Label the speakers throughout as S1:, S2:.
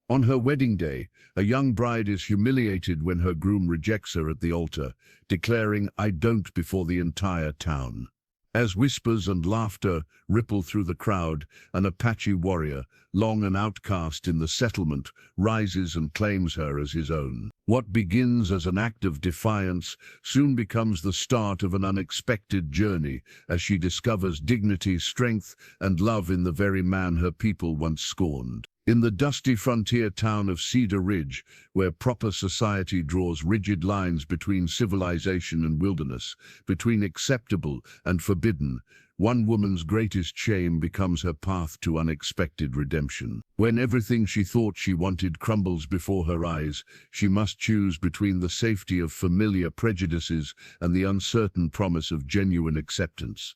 S1: On her wedding day, a young bride is humiliated when her groom rejects her at the altar, declaring, "I don't," before the entire town. As whispers and laughter ripple through the crowd, an Apache warrior, long an outcast in the settlement, rises and claims her as his own. What begins as an act of defiance soon becomes the start of an unexpected journey as she discovers dignity, strength, and love in the very man her people once scorned. In the dusty frontier town of Cedar Ridge, where proper society draws rigid lines between civilization and wilderness, between acceptable and forbidden, one woman's greatest shame becomes her path to unexpected redemption. When everything she thought she wanted crumbles before her eyes, she must choose between the safety of familiar prejudices and the uncertain promise of genuine acceptance.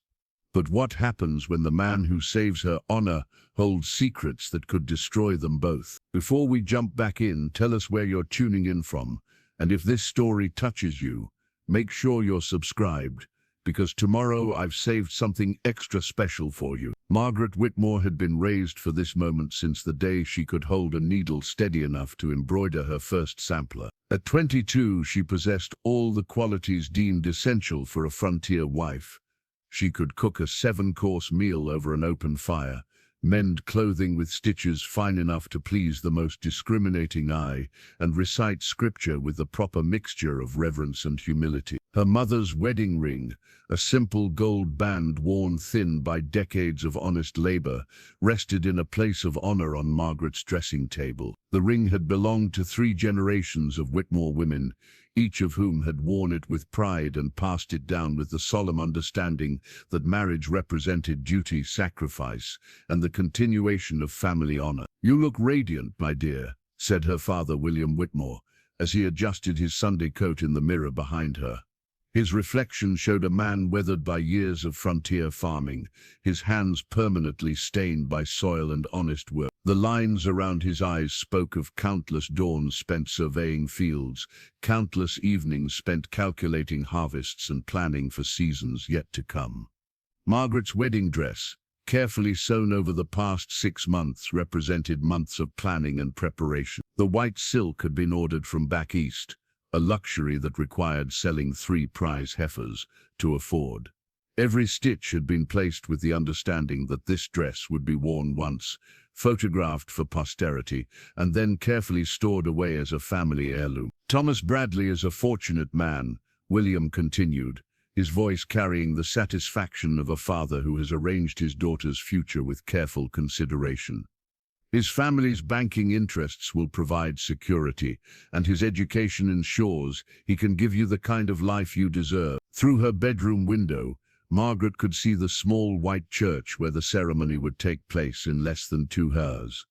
S1: But what happens when the man who saves her honor holds secrets that could destroy them both? Before we jump back in, tell us where you're tuning in from, and if this story touches you, make sure you're subscribed, because tomorrow I've saved something extra special for you. Margaret Whitmore had been raised for this moment since the day she could hold a needle steady enough to embroider her first sampler. At 22, she possessed all the qualities deemed essential for a frontier wife. She could cook a 7-course meal over an open fire, mend clothing with stitches fine enough to please the most discriminating eye, and recite scripture with the proper mixture of reverence and humility. Her mother's wedding ring, a simple gold band worn thin by decades of honest labor, rested in a place of honor on Margaret's dressing table. The ring had belonged to 3 generations of Whitmore women, each of whom had worn it with pride and passed it down with the solemn understanding that marriage represented duty, sacrifice, and the continuation of family honor. "You look radiant, my dear," said her father, William Whitmore, as he adjusted his Sunday coat in the mirror behind her. His reflection showed a man weathered by years of frontier farming, his hands permanently stained by soil and honest work. The lines around his eyes spoke of countless dawns spent surveying fields, countless evenings spent calculating harvests and planning for seasons yet to come. Margaret's wedding dress, carefully sewn over the past 6 months, represented months of planning and preparation. The white silk had been ordered from back east, a luxury that required selling 3 prize heifers to afford. Every stitch had been placed with the understanding that this dress would be worn once, photographed for posterity, and then carefully stored away as a family heirloom. "Thomas Bradley is a fortunate man," William continued, his voice carrying the satisfaction of a father who has arranged his daughter's future with careful consideration. "His family's banking interests will provide security, and his education ensures he can give you the kind of life you deserve." Through her bedroom window, Margaret could see the small white church where the ceremony would take place in less than 2 hours.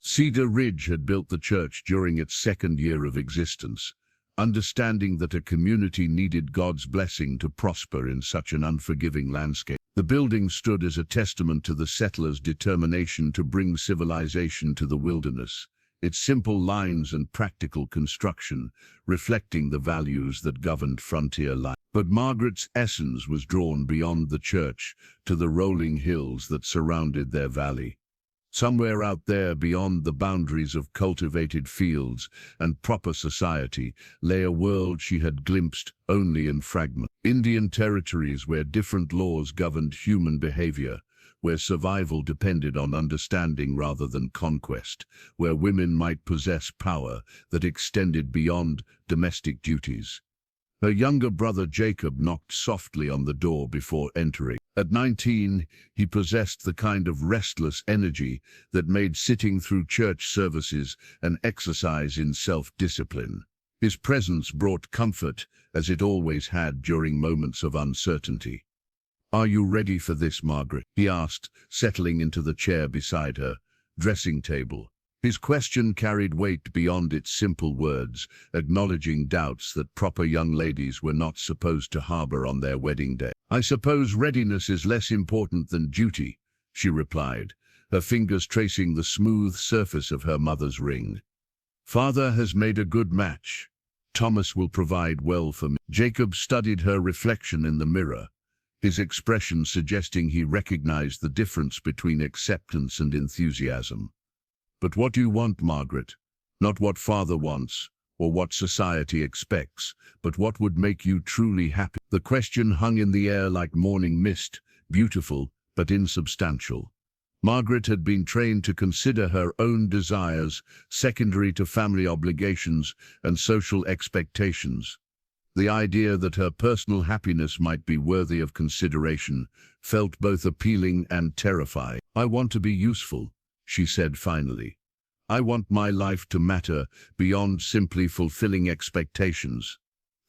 S1: Cedar Ridge had built the church during its 2nd year of existence, understanding that a community needed God's blessing to prosper in such an unforgiving landscape. The building stood as a testament to the settlers' determination to bring civilization to the wilderness, its simple lines and practical construction reflecting the values that governed frontier life. But Margaret's essence was drawn beyond the church to the rolling hills that surrounded their valley. Somewhere out there, beyond the boundaries of cultivated fields and proper society, lay a world she had glimpsed only in fragments. Indian territories where different laws governed human behavior, where survival depended on understanding rather than conquest, where women might possess power that extended beyond domestic duties. Her younger brother Jacob knocked softly on the door before entering. At 19, he possessed the kind of restless energy that made sitting through church services an exercise in self-discipline. His presence brought comfort, as it always had during moments of uncertainty. "Are you ready for this, Margaret?" he asked, settling into the chair beside her dressing table. His question carried weight beyond its simple words, acknowledging doubts that proper young ladies were not supposed to harbor on their wedding day. "I suppose readiness is less important than duty," she replied, her fingers tracing the smooth surface of her mother's ring. "Father has made a good match. Thomas will provide well for me." Jacob studied her reflection in the mirror, his expression suggesting he recognized the difference between acceptance and enthusiasm. But what do you want, Margaret? Not what father wants, or what society expects, but what would make you truly happy. The question hung in the air like morning mist, beautiful but insubstantial. Margaret had been trained to consider her own desires secondary to family obligations and social expectations. The idea that her personal happiness might be worthy of consideration felt both appealing and terrifying. "I want to be useful," she said finally. "I want my life to matter beyond simply fulfilling expectations."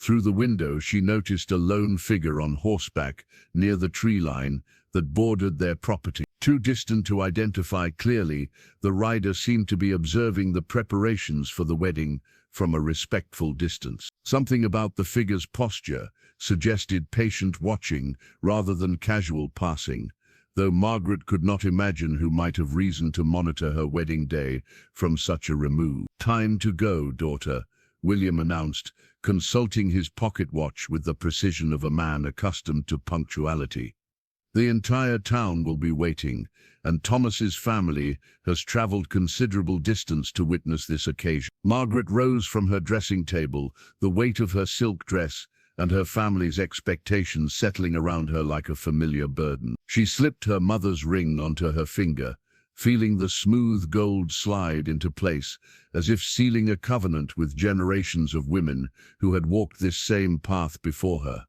S1: Through the window she noticed a lone figure on horseback near the tree line that bordered their property. Too distant to identify clearly, the rider seemed to be observing the preparations for the wedding from a respectful distance. Something about the figure's posture suggested patient watching rather than casual passing, though Margaret could not imagine who might have reason to monitor her wedding day from such a remove. "Time to go, daughter," William announced, consulting his pocket watch with the precision of a man accustomed to punctuality. "The entire town will be waiting, and Thomas's family has traveled considerable distance to witness this occasion." Margaret rose from her dressing table, the weight of her silk dress and her family's expectations settling around her like a familiar burden. She slipped her mother's ring onto her finger, feeling the smooth gold slide into place, as if sealing a covenant with generations of women who had walked this same path before her.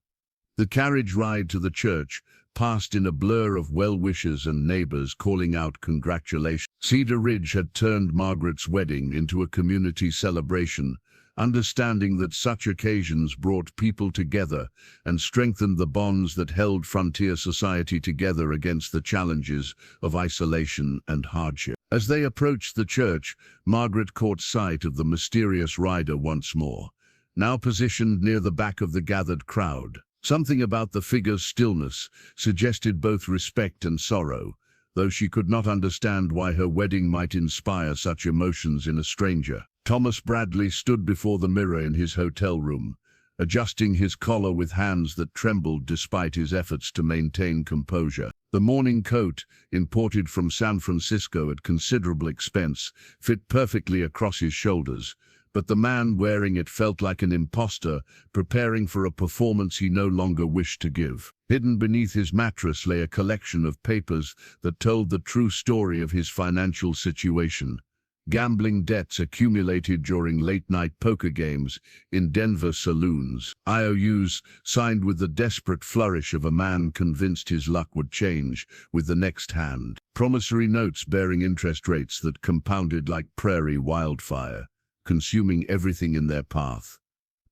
S1: The carriage ride to the church passed in a blur of well-wishers and neighbors calling out congratulations. Cedar Ridge had turned Margaret's wedding into a community celebration, understanding that such occasions brought people together and strengthened the bonds that held frontier society together against the challenges of isolation and hardship. As they approached the church, Margaret caught sight of the mysterious rider once more, now positioned near the back of the gathered crowd. Something about the figure's stillness suggested both respect and sorrow, though she could not understand why her wedding might inspire such emotions in a stranger. Thomas Bradley stood before the mirror in his hotel room, adjusting his collar with hands that trembled despite his efforts to maintain composure. The morning coat, imported from San Francisco at considerable expense, fit perfectly across his shoulders, but the man wearing it felt like an imposter preparing for a performance he no longer wished to give. Hidden beneath his mattress lay a collection of papers that told the true story of his financial situation. Gambling debts accumulated during late-night poker games in Denver saloons. IOUs signed with the desperate flourish of a man convinced his luck would change with the next hand. Promissory notes bearing interest rates that compounded like prairie wildfire, consuming everything in their path.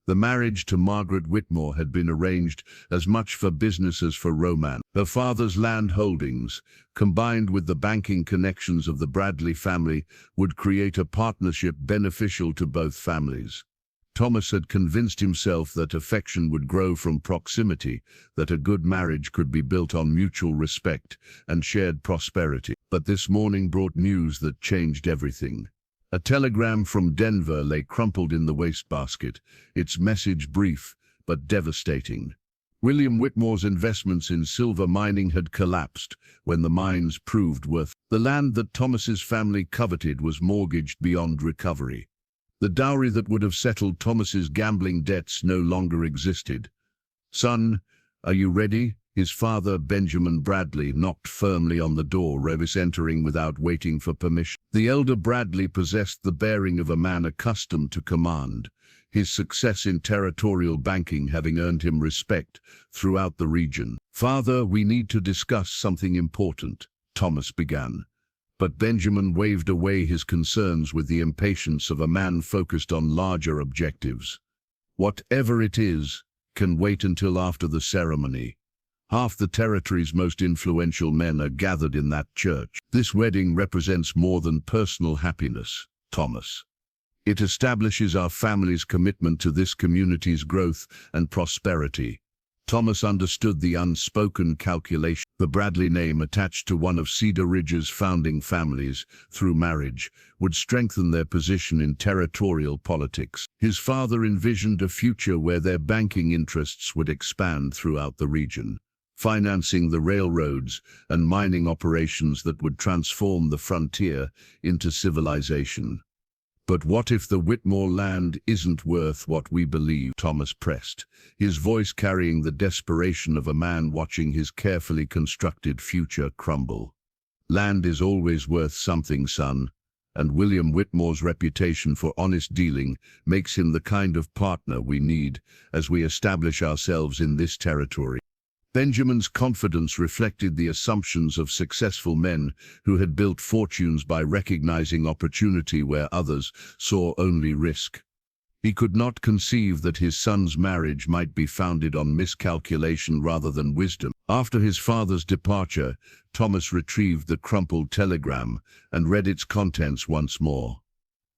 S1: The marriage to Margaret Whitmore had been arranged as much for business as for romance. Her father's land holdings, combined with the banking connections of the Bradley family, would create a partnership beneficial to both families. Thomas had convinced himself that affection would grow from proximity, that a good marriage could be built on mutual respect and shared prosperity. But this morning brought news that changed everything. A telegram from Denver lay crumpled in the wastebasket, its message brief but devastating. William Whitmore's investments in silver mining had collapsed when the mines proved worthless. The land that Thomas's family coveted was mortgaged beyond recovery. The dowry that would have settled Thomas's gambling debts no longer existed. "Son, are you ready?" His father, Benjamin Bradley, knocked firmly on the door, Revis entering without waiting for permission. The elder Bradley possessed the bearing of a man accustomed to command, his success in territorial banking having earned him respect throughout the region. "Father, we need to discuss something important," Thomas began. But Benjamin waved away his concerns with the impatience of a man focused on larger objectives. "Whatever it is, can wait until after the ceremony. Half the territory's most influential men are gathered in that church. This wedding represents more than personal happiness, Thomas. It establishes our family's commitment to this community's growth and prosperity." Thomas understood the unspoken calculation. The Bradley name attached to one of Cedar Ridge's founding families through marriage would strengthen their position in territorial politics. His father envisioned a future where their banking interests would expand throughout the region. financing the railroads and mining operations that would transform the frontier into civilization. "But what if the Whitmore land isn't worth what we believe?" Thomas pressed, his voice carrying the desperation of a man watching his carefully constructed future crumble. "Land is always worth something, son, and William Whitmore's reputation for honest dealing makes him the kind of partner we need as we establish ourselves in this territory." Benjamin's confidence reflected the assumptions of successful men who had built fortunes by recognizing opportunity where others saw only risk. He could not conceive that his son's marriage might be founded on miscalculation rather than wisdom. After his father's departure, Thomas retrieved the crumpled telegram and read its contents once more.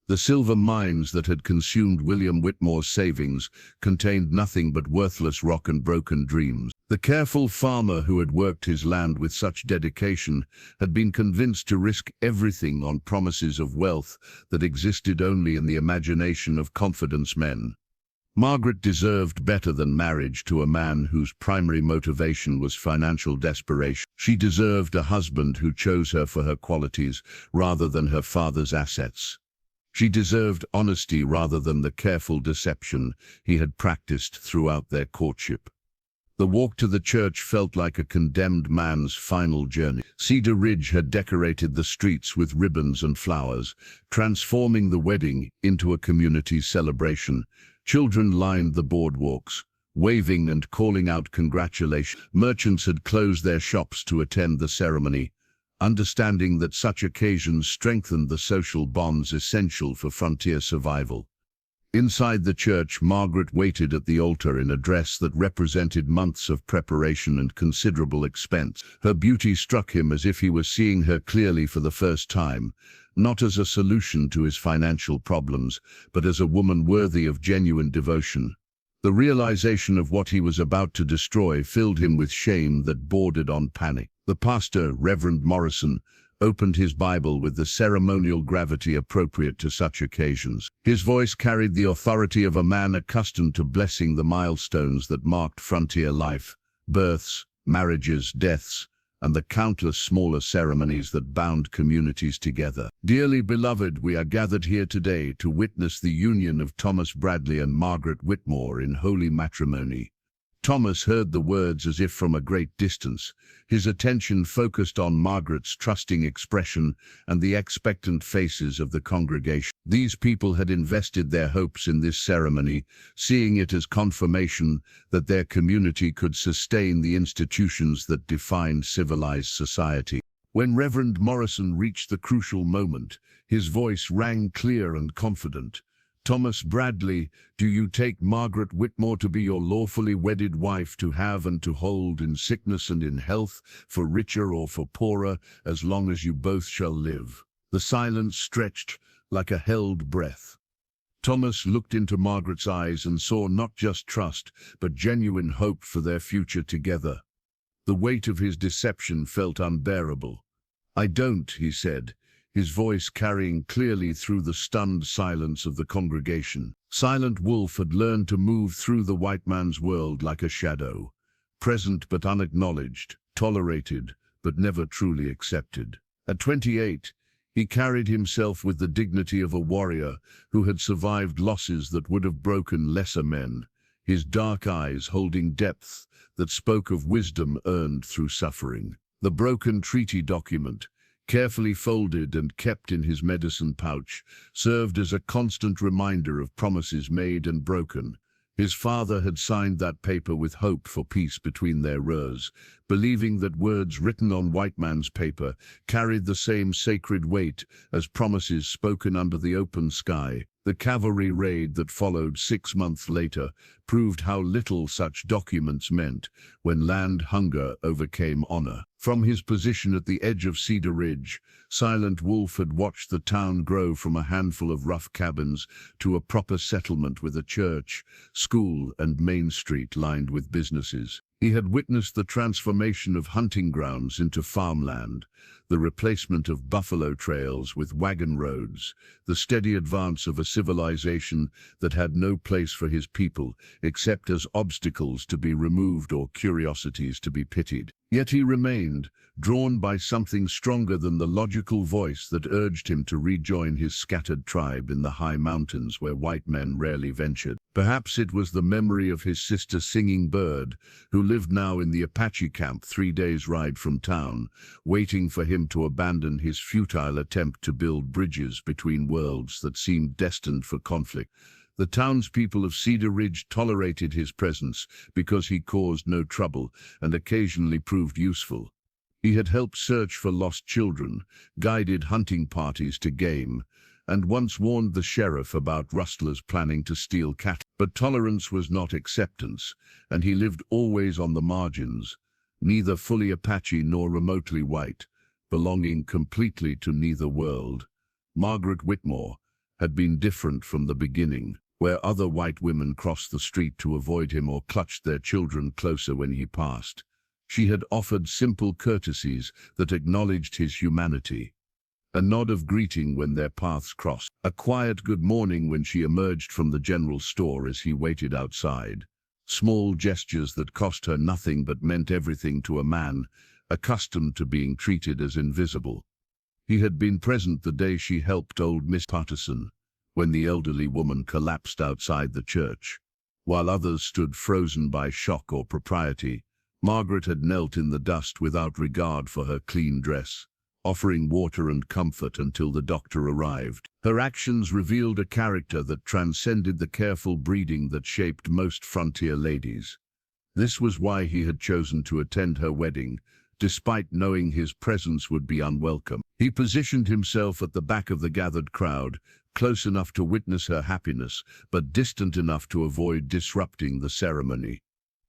S1: The silver mines that had consumed William Whitmore's savings contained nothing but worthless rock and broken dreams. The careful farmer who had worked his land with such dedication had been convinced to risk everything on promises of wealth that existed only in the imagination of confidence men. Margaret deserved better than marriage to a man whose primary motivation was financial desperation. She deserved a husband who chose her for her qualities rather than her father's assets. She deserved honesty rather than the careful deception he had practiced throughout their courtship. The walk to the church felt like a condemned man's final journey. Cedar Ridge had decorated the streets with ribbons and flowers, transforming the wedding into a community celebration. Children lined the boardwalks, waving and calling out congratulations. Merchants had closed their shops to attend the ceremony, understanding that such occasions strengthened the social bonds essential for frontier survival. Inside the church, Margaret waited at the altar in a dress that represented months of preparation and considerable expense. Her beauty struck him as if he was seeing her clearly for the first time, not as a solution to his financial problems, but as a woman worthy of genuine devotion. The realization of what he was about to destroy filled him with shame that bordered on panic. The pastor, Reverend Morrison, opened his Bible with the ceremonial gravity appropriate to such occasions. His voice carried the authority of a man accustomed to blessing the milestones that marked frontier life: births, marriages, deaths, and the countless smaller ceremonies that bound communities together. "Dearly beloved, we are gathered here today to witness the union of Thomas Bradley and Margaret Whitmore in holy matrimony." Thomas heard the words as if from a great distance, his attention focused on Margaret's trusting expression and the expectant faces of the congregation. These people had invested their hopes in this ceremony, seeing it as confirmation that their community could sustain the institutions that defined civilized society. When Reverend Morrison reached the crucial moment, his voice rang clear and confident. "Thomas Bradley, do you take Margaret Whitmore to be your lawfully wedded wife, to have and to hold in sickness and in health, for richer or for poorer, as long as you both shall live?" The silence stretched like a held breath. Thomas looked into Margaret's eyes and saw not just trust, but genuine hope for their future together. The weight of his deception felt unbearable. "I don't," he said, his voice carrying clearly through the stunned silence of the congregation. Silent Wolf had learned to move through the white man's world like a shadow, present but unacknowledged, tolerated but never truly accepted. At 28, he carried himself with the dignity of a warrior who had survived losses that would have broken lesser men, his dark eyes holding depth that spoke of wisdom earned through suffering. The broken treaty document, carefully folded and kept in his medicine pouch, served as a constant reminder of promises made and broken. His father had signed that paper with hope for peace between their rurs, believing that words written on white man's paper carried the same sacred weight as promises spoken under the open sky. The cavalry raid that followed 6 months later proved how little such documents meant when land hunger overcame honor. From his position at the edge of Cedar Ridge, Silent Wolf had watched the town grow from a handful of rough cabins to a proper settlement with a church, school, and main street lined with businesses. He had witnessed the transformation of hunting grounds into farmland, the replacement of buffalo trails with wagon roads, the steady advance of a civilization that had no place for his people except as obstacles to be removed or curiosities to be pitied. Yet he remained, drawn by something stronger than the logical voice that urged him to rejoin his scattered tribe in the high mountains where white men rarely ventured. Perhaps it was the memory of his sister Singing Bird, who lived now in the Apache camp 3 days' ride from town, waiting for him to abandon his futile attempt to build bridges between worlds that seemed destined for conflict. The townspeople of Cedar Ridge tolerated his presence because he caused no trouble and occasionally proved useful. He had helped search for lost children, guided hunting parties to game, and once warned the sheriff about rustlers planning to steal cattle. But tolerance was not acceptance, and he lived always on the margins, neither fully Apache nor remotely white, belonging completely to neither world. Margaret Whitmore had been different from the beginning, where other white women crossed the street to avoid him or clutched their children closer when he passed. She had offered simple courtesies that acknowledged his humanity. A nod of greeting when their paths crossed. A quiet good morning when she emerged from the general store as he waited outside. Small gestures that cost her nothing but meant everything to a man accustomed to being treated as invisible. He had been present the day she helped old Miss Patterson, when the elderly woman collapsed outside the church. While others stood frozen by shock or propriety, Margaret had knelt in the dust without regard for her clean dress, offering water and comfort until the doctor arrived. Her actions revealed a character that transcended the careful breeding that shaped most frontier ladies. This was why he had chosen to attend her wedding, despite knowing his presence would be unwelcome. He positioned himself at the back of the gathered crowd, close enough to witness her happiness, but distant enough to avoid disrupting the ceremony.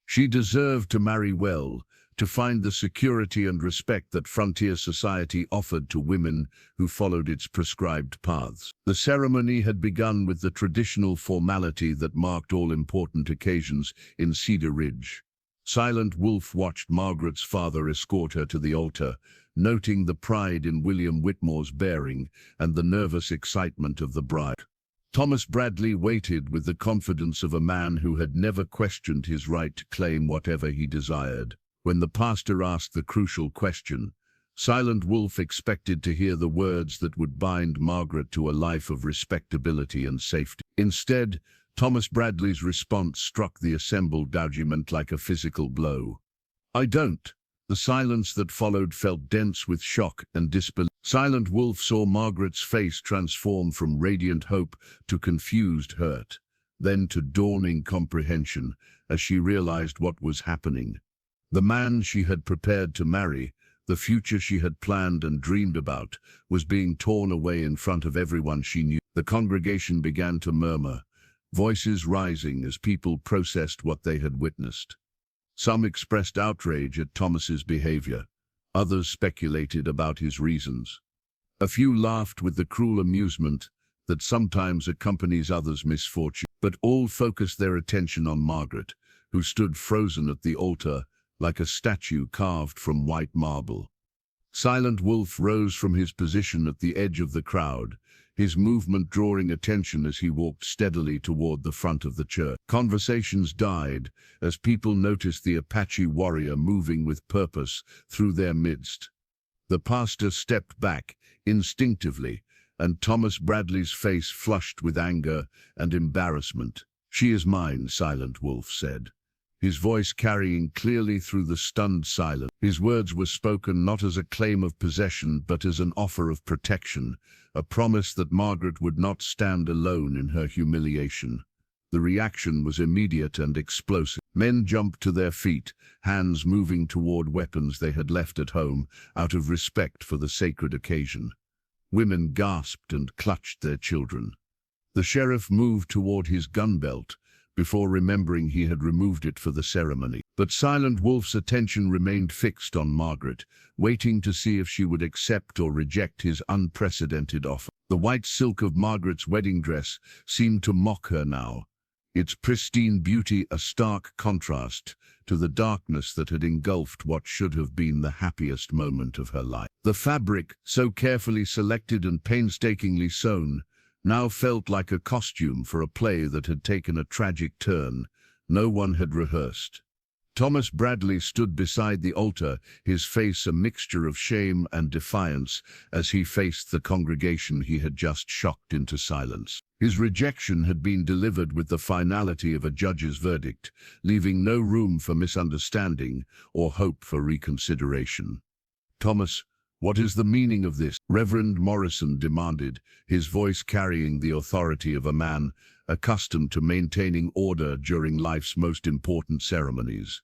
S1: She deserved to marry well, to find the security and respect that frontier society offered to women who followed its prescribed paths. The ceremony had begun with the traditional formality that marked all important occasions in Cedar Ridge. Silent Wolf watched Margaret's father escort her to the altar, noting the pride in William Whitmore's bearing and the nervous excitement of the bride. Thomas Bradley waited with the confidence of a man who had never questioned his right to claim whatever he desired. When the pastor asked the crucial question, Silent Wolf expected to hear the words that would bind Margaret to a life of respectability and safety. Instead, Thomas Bradley's response struck the assembled document like a physical blow. "I don't." The silence that followed felt dense with shock and disbelief. Silent Wolf saw Margaret's face transform from radiant hope to confused hurt, then to dawning comprehension as she realized what was happening. The man she had prepared to marry, the future she had planned and dreamed about, was being torn away in front of everyone she knew. The congregation began to murmur, voices rising as people processed what they had witnessed. Some expressed outrage at Thomas's behavior. Others speculated about his reasons. A few laughed with the cruel amusement that sometimes accompanies others' misfortune. But all focused their attention on Margaret, who stood frozen at the altar like a statue carved from white marble. Silent Wolf rose from his position at the edge of the crowd, his movement drawing attention as he walked steadily toward the front of the church. Conversations died as people noticed the Apache warrior moving with purpose through their midst. The pastor stepped back instinctively, and Thomas Bradley's face flushed with anger and embarrassment. "She is mine," Silent Wolf said, his voice carrying clearly through the stunned silence. His words were spoken not as a claim of possession but as an offer of protection, a promise that Margaret would not stand alone in her humiliation. The reaction was immediate and explosive. Men jumped to their feet, hands moving toward weapons they had left at home out of respect for the sacred occasion. Women gasped and clutched their children. The sheriff moved toward his gun belt, before remembering he had removed it for the ceremony. But Silent Wolf's attention remained fixed on Margaret, waiting to see if she would accept or reject his unprecedented offer. The white silk of Margaret's wedding dress seemed to mock her now. its pristine beauty a stark contrast to the darkness that had engulfed what should have been the happiest moment of her life. The fabric, so carefully selected and painstakingly sewn, now felt like a costume for a play that had taken a tragic turn no one had rehearsed. Thomas Bradley stood beside the altar, his face a mixture of shame and defiance as he faced the congregation he had just shocked into silence. His rejection had been delivered with the finality of a judge's verdict, leaving no room for misunderstanding or hope for reconsideration. "Thomas, what is the meaning of this?" Reverend Morrison demanded, his voice carrying the authority of a man accustomed to maintaining order during life's most important ceremonies.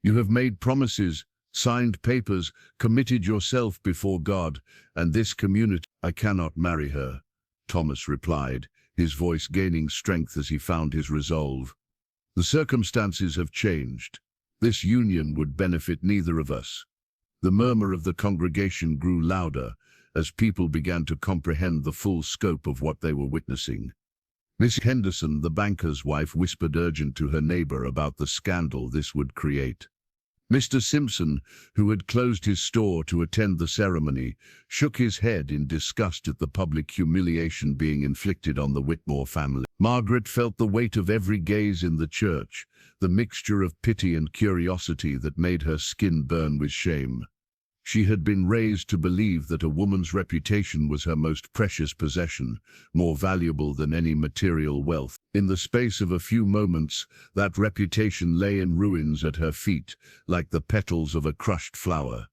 S1: "You have made promises, signed papers, committed yourself before God and this community." "I cannot marry her," Thomas replied, his voice gaining strength as he found his resolve. "The circumstances have changed. This union would benefit neither of us." The murmur of the congregation grew louder as people began to comprehend the full scope of what they were witnessing. Miss Henderson, the banker's wife, whispered urgent to her neighbor about the scandal this would create. Mr. Simpson, who had closed his store to attend the ceremony, shook his head in disgust at the public humiliation being inflicted on the Whitmore family. Margaret felt the weight of every gaze in the church, the mixture of pity and curiosity that made her skin burn with shame. She had been raised to believe that a woman's reputation was her most precious possession, more valuable than any material wealth. In the space of a few moments, that reputation lay in ruins at her feet, like the petals of a crushed flower.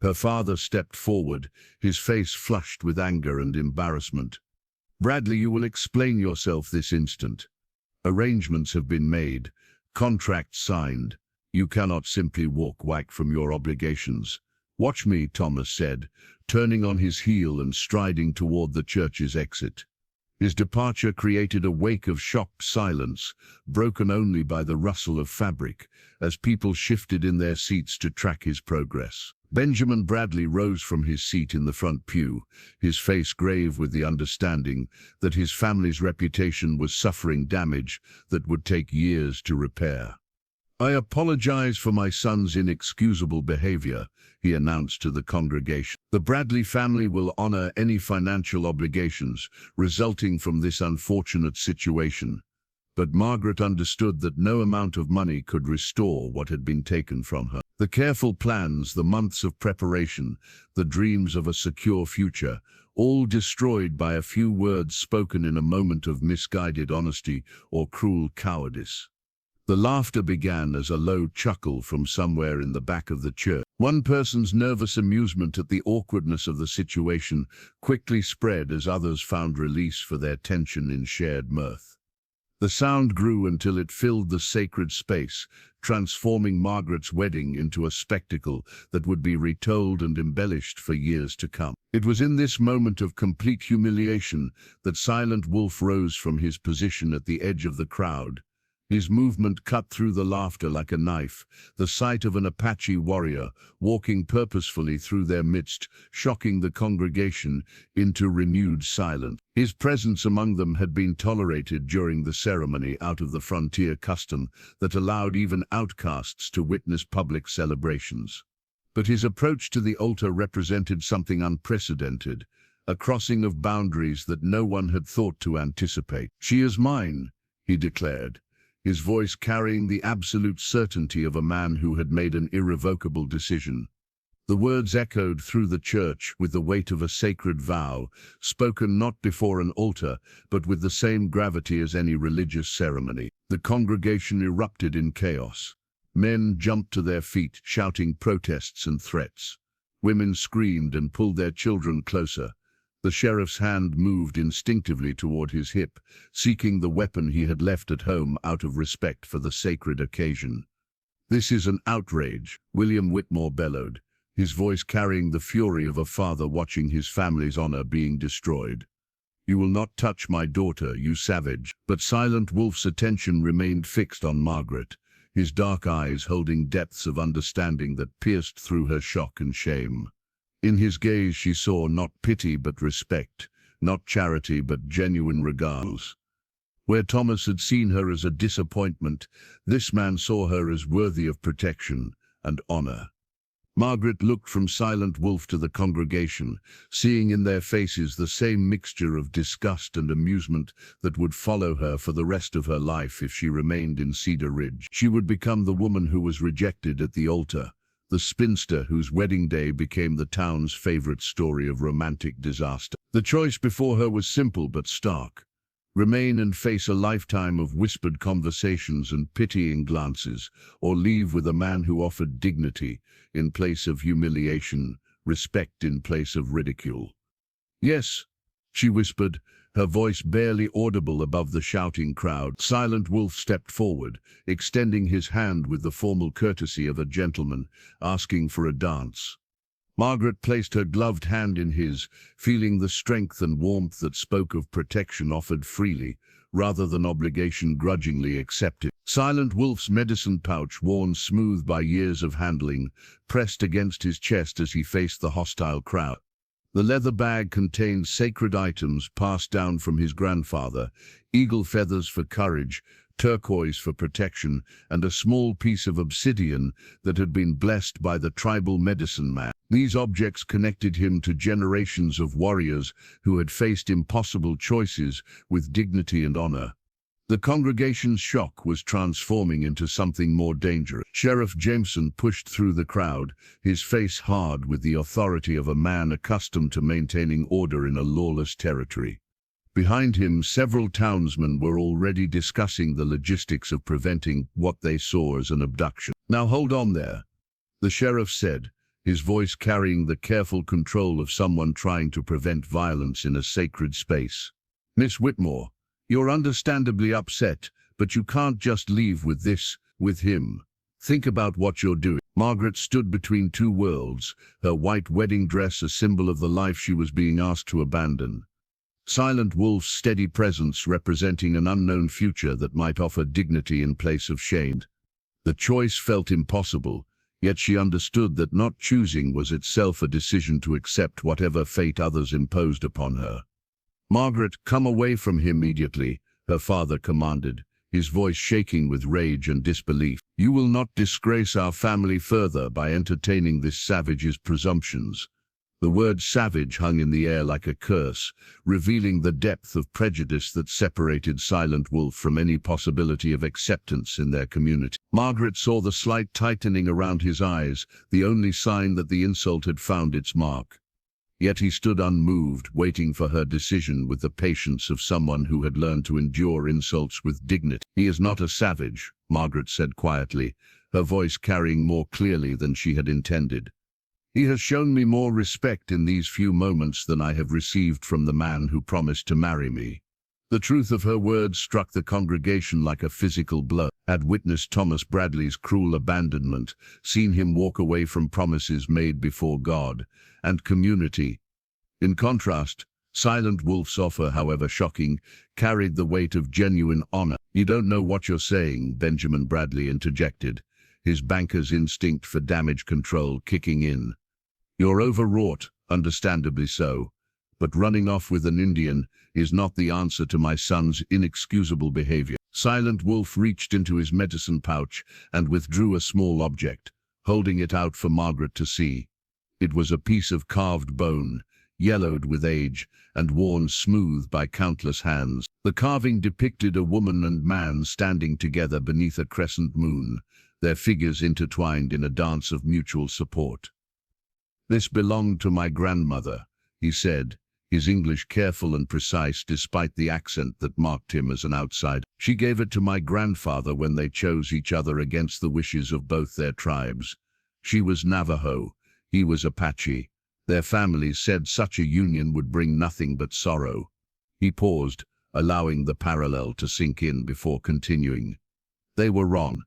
S1: Her father stepped forward, his face flushed with anger and embarrassment. "Bradley, you will explain yourself this instant. Arrangements have been made, contracts signed. You cannot simply walk back from your obligations." "Watch me," Thomas said, turning on his heel and striding toward the church's exit. His departure created a wake of shocked silence, broken only by the rustle of fabric, as people shifted in their seats to track his progress. Benjamin Bradley rose from his seat in the front pew, his face grave with the understanding that his family's reputation was suffering damage that would take years to repair. "I apologize for my son's inexcusable behavior," he announced to the congregation. "The Bradley family will honor any financial obligations resulting from this unfortunate situation." But Margaret understood that no amount of money could restore what had been taken from her. The careful plans, the months of preparation, the dreams of a secure future, all destroyed by a few words spoken in a moment of misguided honesty or cruel cowardice. The laughter began as a low chuckle from somewhere in the back of the church. One person's nervous amusement at the awkwardness of the situation quickly spread as others found release for their tension in shared mirth. The sound grew until it filled the sacred space, transforming Margaret's wedding into a spectacle that would be retold and embellished for years to come. It was in this moment of complete humiliation that Silent Wolf rose from his position at the edge of the crowd. His movement cut through the laughter like a knife, the sight of an Apache warrior walking purposefully through their midst, shocking the congregation into renewed silence. His presence among them had been tolerated during the ceremony out of the frontier custom that allowed even outcasts to witness public celebrations. But his approach to the altar represented something unprecedented, a crossing of boundaries that no one had thought to anticipate. "She is mine," he declared, his voice carrying the absolute certainty of a man who had made an irrevocable decision. The words echoed through the church with the weight of a sacred vow, spoken not before an altar, but with the same gravity as any religious ceremony. The congregation erupted in chaos. Men jumped to their feet, shouting protests and threats. Women screamed and pulled their children closer. The sheriff's hand moved instinctively toward his hip, seeking the weapon he had left at home out of respect for the sacred occasion. "This is an outrage," William Whitmore bellowed, his voice carrying the fury of a father watching his family's honor being destroyed. "You will not touch my daughter, you savage." But Silent Wolf's attention remained fixed on Margaret, his dark eyes holding depths of understanding that pierced through her shock and shame. In his gaze she saw not pity but respect, not charity but genuine regard. Where Thomas had seen her as a disappointment, this man saw her as worthy of protection and honor. Margaret looked from Silent Wolf to the congregation, seeing in their faces the same mixture of disgust and amusement that would follow her for the rest of her life if she remained in Cedar Ridge. She would become the woman who was rejected at the altar, the spinster whose wedding day became the town's favorite story of romantic disaster. The choice before her was simple but stark. Remain and face a lifetime of whispered conversations and pitying glances, or leave with a man who offered dignity in place of humiliation, respect in place of ridicule. "Yes," she whispered, her voice barely audible above the shouting crowd. Silent Wolf stepped forward, extending his hand with the formal courtesy of a gentleman, asking for a dance. Margaret placed her gloved hand in his, feeling the strength and warmth that spoke of protection offered freely, rather than obligation grudgingly accepted. Silent Wolf's medicine pouch, worn smooth by years of handling, pressed against his chest as he faced the hostile crowd. The leather bag contained sacred items passed down from his grandfather, eagle feathers for courage, turquoise for protection, and a small piece of obsidian that had been blessed by the tribal medicine man. These objects connected him to generations of warriors who had faced impossible choices with dignity and honor. The congregation's shock was transforming into something more dangerous. Sheriff Jameson pushed through the crowd, his face hard with the authority of a man accustomed to maintaining order in a lawless territory. Behind him, several townsmen were already discussing the logistics of preventing what they saw as an abduction. "Now hold on there," the sheriff said, his voice carrying the careful control of someone trying to prevent violence in a sacred space. "Miss Whitmore, you're understandably upset, but you can't just leave with him. Think about what you're doing." Margaret stood between two worlds, her white wedding dress a symbol of the life she was being asked to abandon. Silent Wolf's steady presence representing an unknown future that might offer dignity in place of shame. The choice felt impossible, yet she understood that not choosing was itself a decision to accept whatever fate others imposed upon her. "Margaret, come away from him immediately," her father commanded, his voice shaking with rage and disbelief. "You will not disgrace our family further by entertaining this savage's presumptions." The word savage hung in the air like a curse, revealing the depth of prejudice that separated Silent Wolf from any possibility of acceptance in their community. Margaret saw the slight tightening around his eyes, the only sign that the insult had found its mark. Yet he stood unmoved, waiting for her decision with the patience of someone who had learned to endure insults with dignity. "He is not a savage," Margaret said quietly, her voice carrying more clearly than she had intended. "He has shown me more respect in these few moments than I have received from the man who promised to marry me." The truth of her words struck the congregation like a physical blow. Had witnessed Thomas Bradley's cruel abandonment, seen him walk away from promises made before God and community. In contrast, Silent Wolf's offer, however shocking, carried the weight of genuine honor. "You don't know what you're saying," Benjamin Bradley interjected, his banker's instinct for damage control kicking in. "You're overwrought, understandably so, but running off with an Indian is not the answer to my son's inexcusable behavior." Silent Wolf reached into his medicine pouch and withdrew a small object, holding it out for Margaret to see. It was a piece of carved bone, yellowed with age and worn smooth by countless hands. The carving depicted a woman and man standing together beneath a crescent moon, their figures intertwined in a dance of mutual support. "This belonged to my grandmother," he said, his English careful and precise despite the accent that marked him as an outsider. "She gave it to my grandfather when they chose each other against the wishes of both their tribes. She was Navajo, he was Apache. Their families said such a union would bring nothing but sorrow." He paused, allowing the parallel to sink in before continuing. "They were wrong.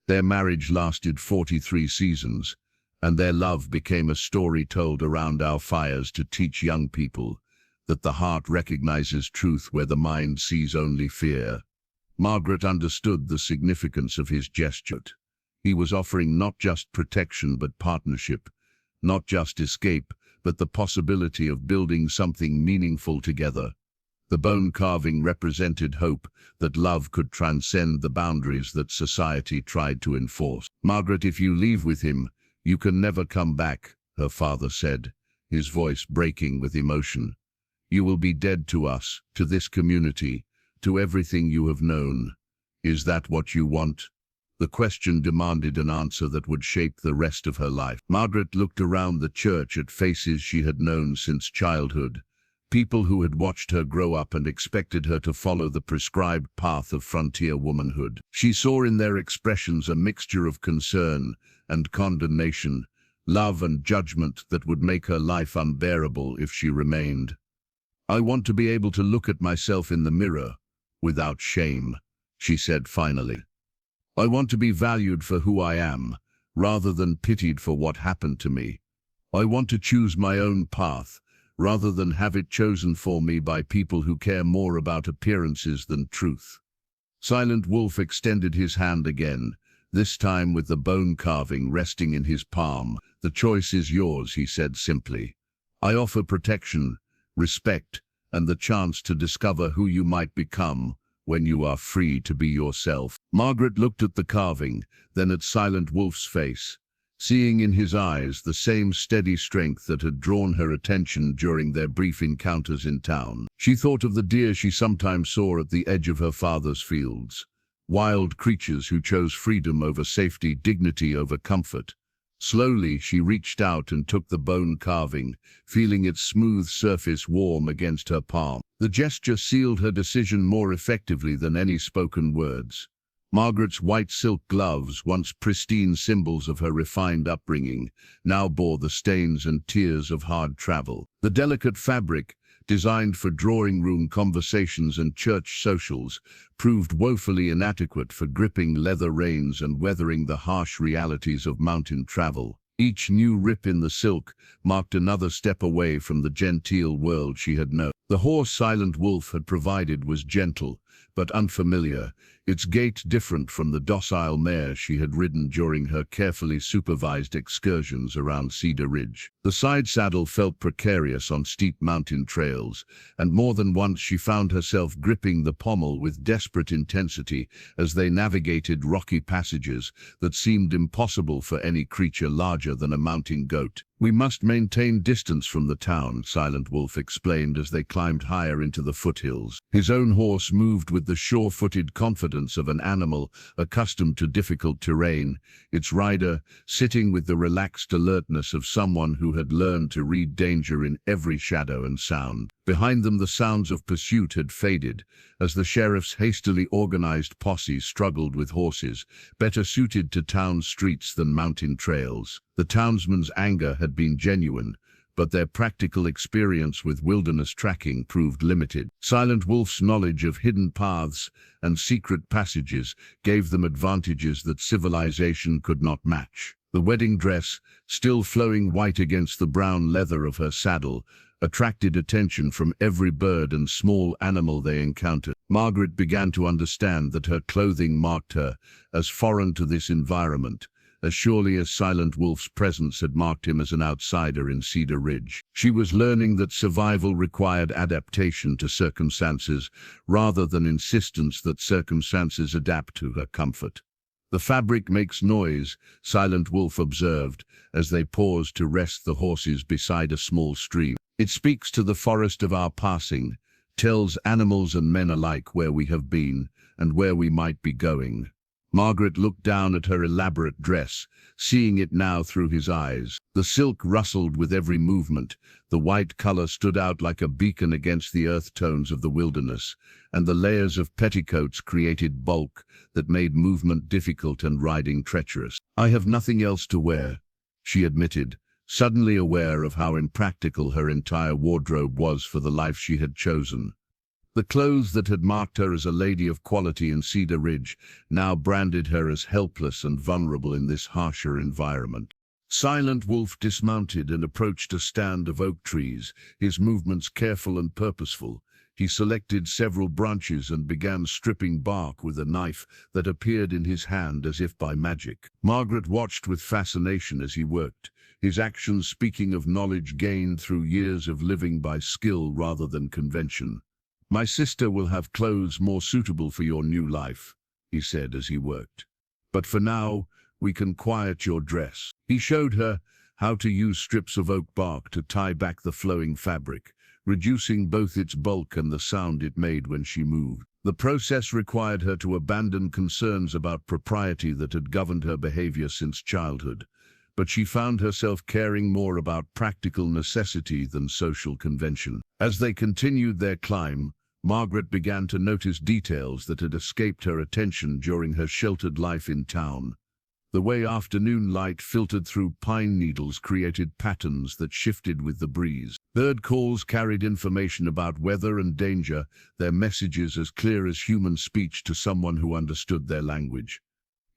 S1: Their marriage lasted 43 seasons. And their love became a story told around our fires to teach young people that the heart recognizes truth where the mind sees only fear." Margaret understood the significance of his gesture. He was offering not just protection but partnership, not just escape, but the possibility of building something meaningful together. The bone carving represented hope that love could transcend the boundaries that society tried to enforce. "Margaret, if you leave with him, you can never come back," her father said, his voice breaking with emotion. "You will be dead to us, to this community, to everything you have known. Is that what you want?" The question demanded an answer that would shape the rest of her life. Margaret looked around the church at faces she had known since childhood, people who had watched her grow up and expected her to follow the prescribed path of frontier womanhood. She saw in their expressions a mixture of concern and condemnation, love and judgment that would make her life unbearable if she remained. "I want to be able to look at myself in the mirror without shame," she said finally. "I want to be valued for who I am, rather than pitied for what happened to me. I want to choose my own path, rather than have it chosen for me by people who care more about appearances than truth." Silent Wolf extended his hand again, this time with the bone carving resting in his palm. "The choice is yours," he said simply. "I offer protection, respect, and the chance to discover who you might become when you are free to be yourself." Margaret looked at the carving, then at Silent Wolf's face, seeing in his eyes the same steady strength that had drawn her attention during their brief encounters in town. She thought of the deer she sometimes saw at the edge of her father's fields, wild creatures who chose freedom over safety, dignity over comfort. Slowly, she reached out and took the bone carving, feeling its smooth surface warm against her palm. The gesture sealed her decision more effectively than any spoken words. Margaret's white silk gloves, once pristine symbols of her refined upbringing, now bore the stains and tears of hard travel. The delicate fabric, designed for drawing room conversations and church socials, proved woefully inadequate for gripping leather reins and weathering the harsh realities of mountain travel. Each new rip in the silk marked another step away from the genteel world she had known. The horse Silent Wolf had provided was gentle, but unfamiliar, its gait different from the docile mare she had ridden during her carefully supervised excursions around Cedar Ridge. The side saddle felt precarious on steep mountain trails, and more than once she found herself gripping the pommel with desperate intensity as they navigated rocky passages that seemed impossible for any creature larger than a mountain goat. "We must maintain distance from the town," Silent Wolf explained as they climbed higher into the foothills. His own horse moved with the sure-footed confidence of an animal accustomed to difficult terrain, its rider sitting with the relaxed alertness of someone who had learned to read danger in every shadow and sound. Behind them, the sounds of pursuit had faded, as the sheriff's hastily organized posse struggled with horses, better suited to town streets than mountain trails. The townsmen's anger had been genuine, but their practical experience with wilderness tracking proved limited. Silent Wolf's knowledge of hidden paths and secret passages gave them advantages that civilization could not match. The wedding dress, still flowing white against the brown leather of her saddle, attracted attention from every bird and small animal they encountered. Margaret began to understand that her clothing marked her as foreign to this environment, as surely as Silent Wolf's presence had marked him as an outsider in Cedar Ridge. She was learning that survival required adaptation to circumstances, rather than insistence that circumstances adapt to her comfort. "The fabric makes noise," Silent Wolf observed, as they paused to rest the horses beside a small stream. "It speaks to the forest of our passing, tells animals and men alike where we have been and where we might be going." Margaret looked down at her elaborate dress, seeing it now through his eyes. The silk rustled with every movement, the white color stood out like a beacon against the earth tones of the wilderness, and the layers of petticoats created bulk that made movement difficult and riding treacherous. "I have nothing else to wear," she admitted, suddenly aware of how impractical her entire wardrobe was for the life she had chosen. The clothes that had marked her as a lady of quality in Cedar Ridge now branded her as helpless and vulnerable in this harsher environment. Silent Wolf dismounted and approached a stand of oak trees, his movements careful and purposeful. He selected several branches and began stripping bark with a knife that appeared in his hand as if by magic. Margaret watched with fascination as he worked, his actions speaking of knowledge gained through years of living by skill rather than convention. "My sister will have clothes more suitable for your new life," he said as he worked. "But for now, we can quiet your dress." He showed her how to use strips of oak bark to tie back the flowing fabric, reducing both its bulk and the sound it made when she moved. The process required her to abandon concerns about propriety that had governed her behavior since childhood, but she found herself caring more about practical necessity than social convention. As they continued their climb, Margaret began to notice details that had escaped her attention during her sheltered life in town. The way afternoon light filtered through pine needles created patterns that shifted with the breeze. Bird calls carried information about weather and danger, their messages as clear as human speech to someone who understood their language.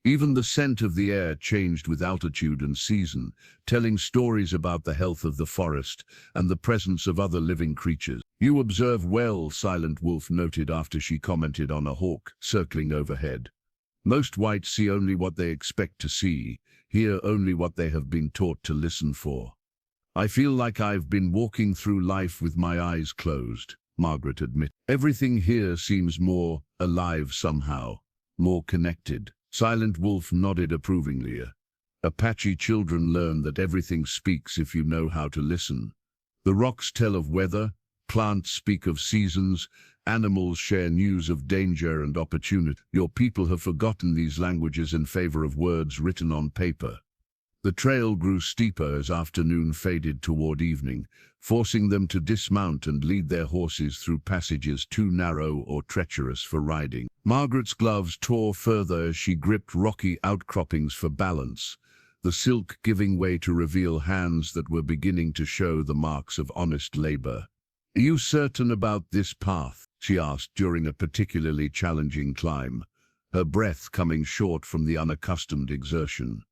S1: Even the scent of the air changed with altitude and season, telling stories about the health of the forest and the presence of other living creatures. "You observe well," Silent Wolf noted after she commented on a hawk circling overhead. "Most whites see only what they expect to see, hear only what they have been taught to listen for." "I feel like I've been walking through life with my eyes closed," Margaret admitted. "Everything here seems more alive somehow, more connected." Silent Wolf nodded approvingly. "Apache children learn that everything speaks if you know how to listen. The rocks tell of weather, plants speak of seasons, animals share news of danger and opportunity. Your people have forgotten these languages in favor of words written on paper." The trail grew steeper as afternoon faded toward evening, forcing them to dismount and lead their horses through passages too narrow or treacherous for riding. Margaret's gloves tore further as she gripped rocky outcroppings for balance, the silk giving way to reveal hands that were beginning to show the marks of honest labor. "Are you certain about this path?" she asked during a particularly challenging climb, her breath coming short from the unaccustomed exertion.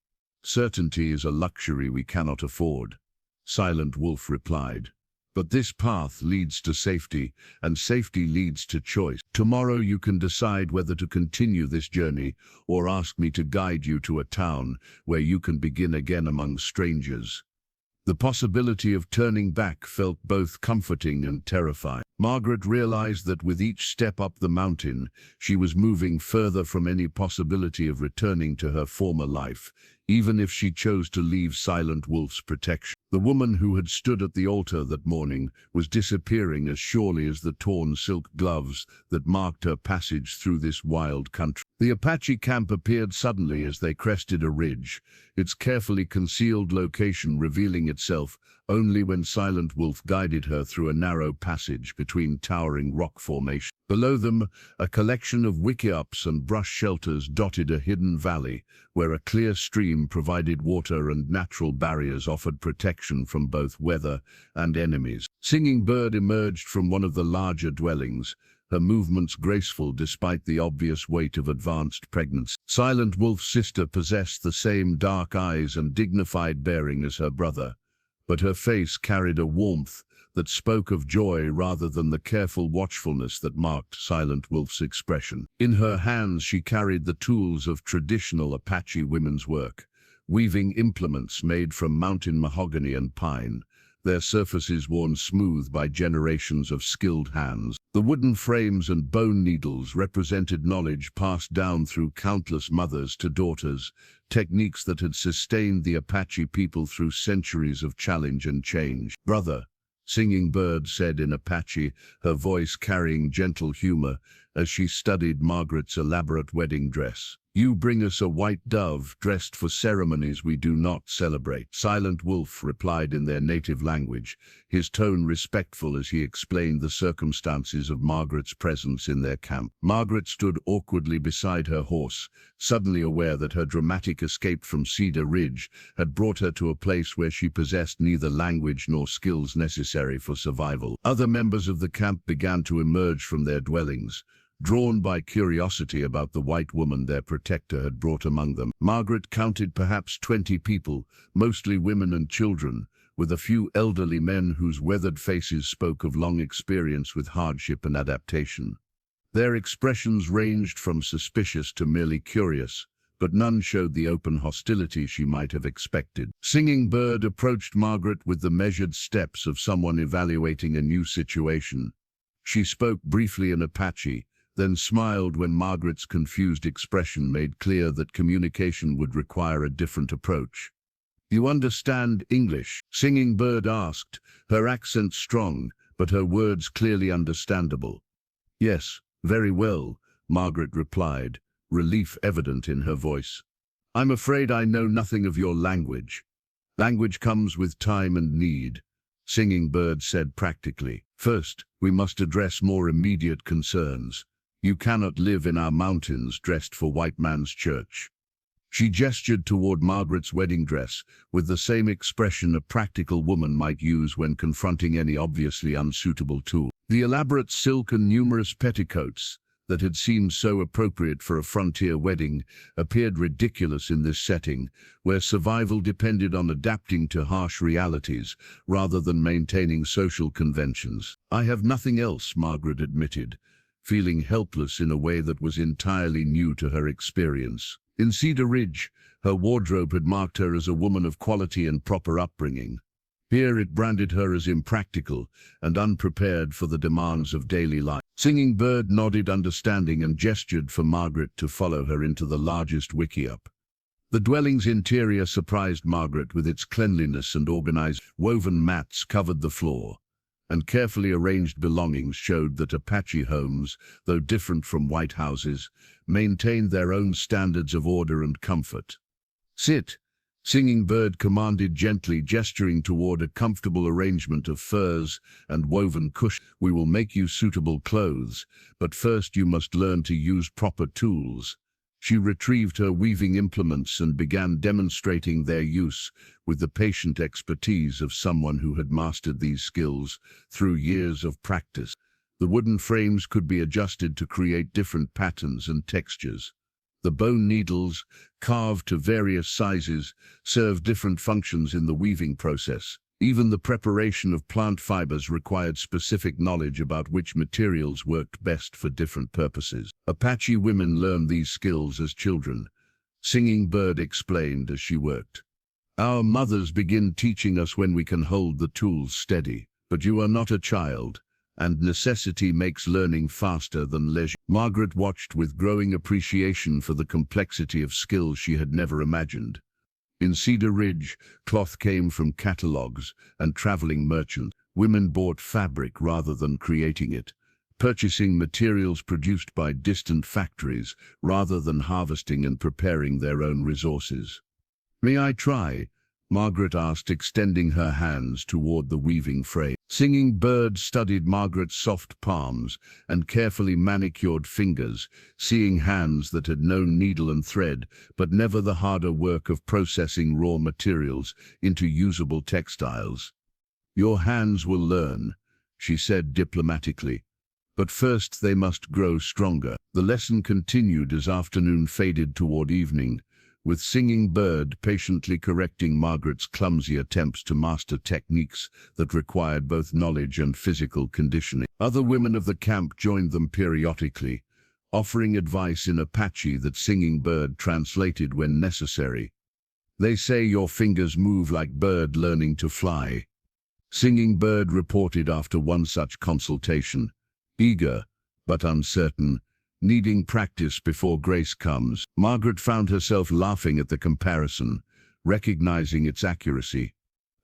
S1: "Certainty is a luxury we cannot afford," Silent Wolf replied. "But this path leads to safety, and safety leads to choice. Tomorrow you can decide whether to continue this journey or ask me to guide you to a town where you can begin again among strangers." The possibility of turning back felt both comforting and terrifying. Margaret realized that with each step up the mountain, she was moving further from any possibility of returning to her former life, even if she chose to leave Silent Wolf's protection. The woman who had stood at the altar that morning was disappearing as surely as the torn silk gloves that marked her passage through this wild country. The Apache camp appeared suddenly as they crested a ridge, its carefully concealed location revealing itself only when Silent Wolf guided her through a narrow passage between towering rock formations. Below them, a collection of wickiups and brush shelters dotted a hidden valley, where a clear stream provided water and natural barriers offered protection from both weather and enemies. Singing Bird emerged from one of the larger dwellings, her movements graceful despite the obvious weight of advanced pregnancy. Silent Wolf's sister possessed the same dark eyes and dignified bearing as her brother, but her face carried a warmth that spoke of joy rather than the careful watchfulness that marked Silent Wolf's expression. In her hands she carried the tools of traditional Apache women's work, weaving implements made from mountain mahogany and pine, their surfaces worn smooth by generations of skilled hands. The wooden frames and bone needles represented knowledge passed down through countless mothers to daughters, techniques that had sustained the Apache people through centuries of challenge and change. "Brother," Singing Bird said in Apache, her voice carrying gentle humor as she studied Margaret's elaborate wedding dress. "You bring us a white dove dressed for ceremonies we do not celebrate." Silent Wolf replied in their native language, his tone respectful as he explained the circumstances of Margaret's presence in their camp. Margaret stood awkwardly beside her horse, suddenly aware that her dramatic escape from Cedar Ridge had brought her to a place where she possessed neither language nor skills necessary for survival. Other members of the camp began to emerge from their dwellings, drawn by curiosity about the white woman their protector had brought among them. Margaret counted perhaps 20 people, mostly women and children, with a few elderly men whose weathered faces spoke of long experience with hardship and adaptation. Their expressions ranged from suspicious to merely curious, but none showed the open hostility she might have expected. Singing Bird approached Margaret with the measured steps of someone evaluating a new situation. She spoke briefly in Apache, then smiled when Margaret's confused expression made clear that communication would require a different approach. "You understand English?" Singing Bird asked, her accent strong, but her words clearly understandable. "Yes, very well," Margaret replied, relief evident in her voice. "I'm afraid I know nothing of your language." "Language comes with time and need," Singing Bird said practically. "First, we must address more immediate concerns. You cannot live in our mountains dressed for white man's church." She gestured toward Margaret's wedding dress, with the same expression a practical woman might use when confronting any obviously unsuitable tool. The elaborate silk and numerous petticoats that had seemed so appropriate for a frontier wedding appeared ridiculous in this setting, where survival depended on adapting to harsh realities rather than maintaining social conventions. "I have nothing else," Margaret admitted, feeling helpless in a way that was entirely new to her experience. In Cedar Ridge, her wardrobe had marked her as a woman of quality and proper upbringing. Here it branded her as impractical and unprepared for the demands of daily life. Singing Bird nodded understanding and gestured for Margaret to follow her into the largest wickiup. The dwelling's interior surprised Margaret with its cleanliness and organized. Woven mats covered the floor, and carefully arranged belongings showed that Apache homes, though different from white houses, maintained their own standards of order and comfort. "Sit," Singing Bird commanded gently, gesturing toward a comfortable arrangement of furs and woven cushions. "We will make you suitable clothes, but first you must learn to use proper tools." She retrieved her weaving implements and began demonstrating their use with the patient expertise of someone who had mastered these skills through years of practice. The wooden frames could be adjusted to create different patterns and textures. The bone needles, carved to various sizes, served different functions in the weaving process. Even the preparation of plant fibers required specific knowledge about which materials worked best for different purposes. Apache women learned these skills as children, Singing Bird explained as she worked. "Our mothers begin teaching us when we can hold the tools steady. But you are not a child, and necessity makes learning faster than leisure." Margaret watched with growing appreciation for the complexity of skills she had never imagined. In Cedar Ridge, cloth came from catalogs and traveling merchants. Women bought fabric rather than creating it, purchasing materials produced by distant factories rather than harvesting and preparing their own resources. "May I try?" Margaret asked, extending her hands toward the weaving frame. Singing Bird studied Margaret's soft palms and carefully manicured fingers, seeing hands that had known needle and thread, but never the harder work of processing raw materials into usable textiles. "Your hands will learn," she said diplomatically, "but first they must grow stronger." The lesson continued as afternoon faded toward evening, with Singing Bird patiently correcting Margaret's clumsy attempts to master techniques that required both knowledge and physical conditioning. Other women of the camp joined them periodically, offering advice in Apache that Singing Bird translated when necessary. "They say your fingers move like bird learning to fly," Singing Bird reported after one such consultation. "Eager, but uncertain, needing practice before grace comes." Margaret found herself laughing at the comparison, recognizing its accuracy.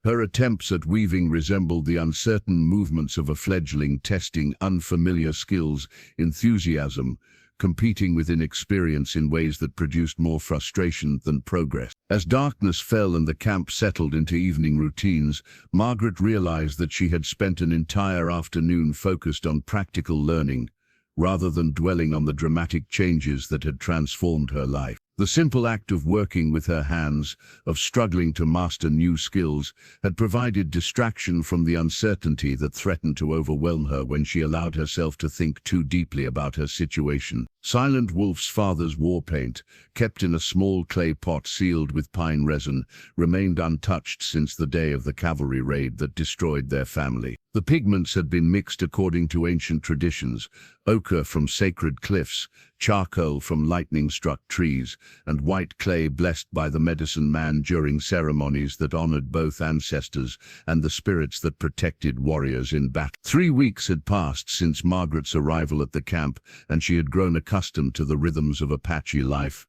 S1: Her attempts at weaving resembled the uncertain movements of a fledgling testing unfamiliar skills, enthusiasm, competing with inexperience in ways that produced more frustration than progress. As darkness fell and the camp settled into evening routines, Margaret realized that she had spent an entire afternoon focused on practical learning, rather than dwelling on the dramatic changes that had transformed her life. The simple act of working with her hands, of struggling to master new skills, had provided distraction from the uncertainty that threatened to overwhelm her when she allowed herself to think too deeply about her situation. Silent Wolf's father's war paint, kept in a small clay pot sealed with pine resin, remained untouched since the day of the cavalry raid that destroyed their family. The pigments had been mixed according to ancient traditions: ochre from sacred cliffs, charcoal from lightning-struck trees, and white clay blessed by the medicine man during ceremonies that honored both ancestors and the spirits that protected warriors in battle. 3 weeks had passed since Margaret's arrival at the camp, and she had grown accustomed to the rhythms of Apache life.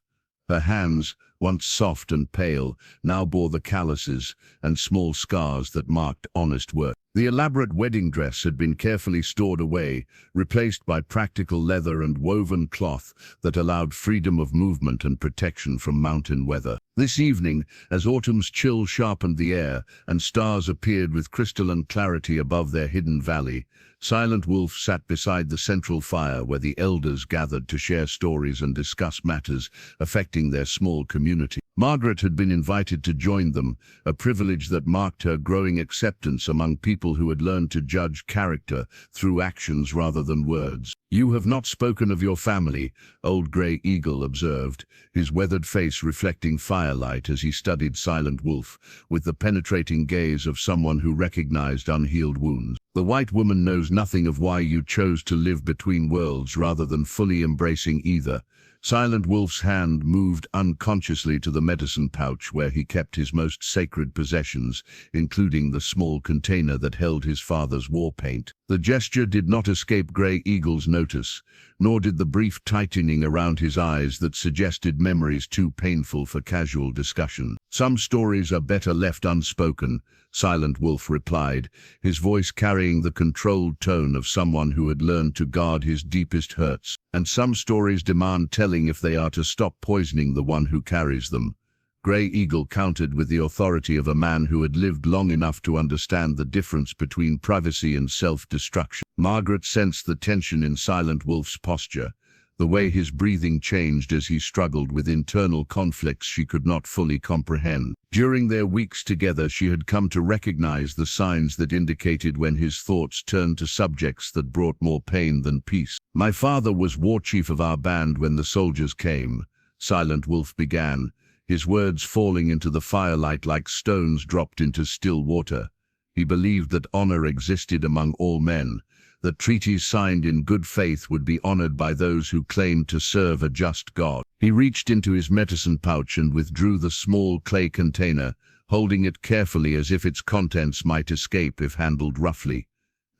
S1: Her hands, once soft and pale, now bore the calluses and small scars that marked honest work. The elaborate wedding dress had been carefully stored away, replaced by practical leather and woven cloth that allowed freedom of movement and protection from mountain weather. This evening, as autumn's chill sharpened the air and stars appeared with crystalline clarity above their hidden valley, Silent Wolf sat beside the central fire where the elders gathered to share stories and discuss matters affecting their small community. Margaret had been invited to join them, a privilege that marked her growing acceptance among people who had learned to judge character through actions rather than words. "You have not spoken of your family," old Grey Eagle observed, his weathered face reflecting firelight as he studied Silent Wolf, with the penetrating gaze of someone who recognized unhealed wounds. "The white woman knows nothing of why you chose to live between worlds rather than fully embracing either." Silent Wolf's hand moved unconsciously to the medicine pouch where he kept his most sacred possessions, including the small container that held his father's war paint. The gesture did not escape Grey Eagle's notice, nor did the brief tightening around his eyes that suggested memories too painful for casual discussion. "Some stories are better left unspoken," Silent Wolf replied, his voice carrying the controlled tone of someone who had learned to guard his deepest hurts. "And some stories demand telling if they are to stop poisoning the one who carries them." Grey Eagle countered with the authority of a man who had lived long enough to understand the difference between privacy and self-destruction. Margaret sensed the tension in Silent Wolf's posture, the way his breathing changed as he struggled with internal conflicts she could not fully comprehend. During their weeks together, she had come to recognize the signs that indicated when his thoughts turned to subjects that brought more pain than peace. "My father was war chief of our band when the soldiers came," Silent Wolf began, his words falling into the firelight like stones dropped into still water. He believed that honor existed among all men, that treaties signed in good faith would be honored by those who claimed to serve a just God. He reached into his medicine pouch and withdrew the small clay container, holding it carefully as if its contents might escape if handled roughly.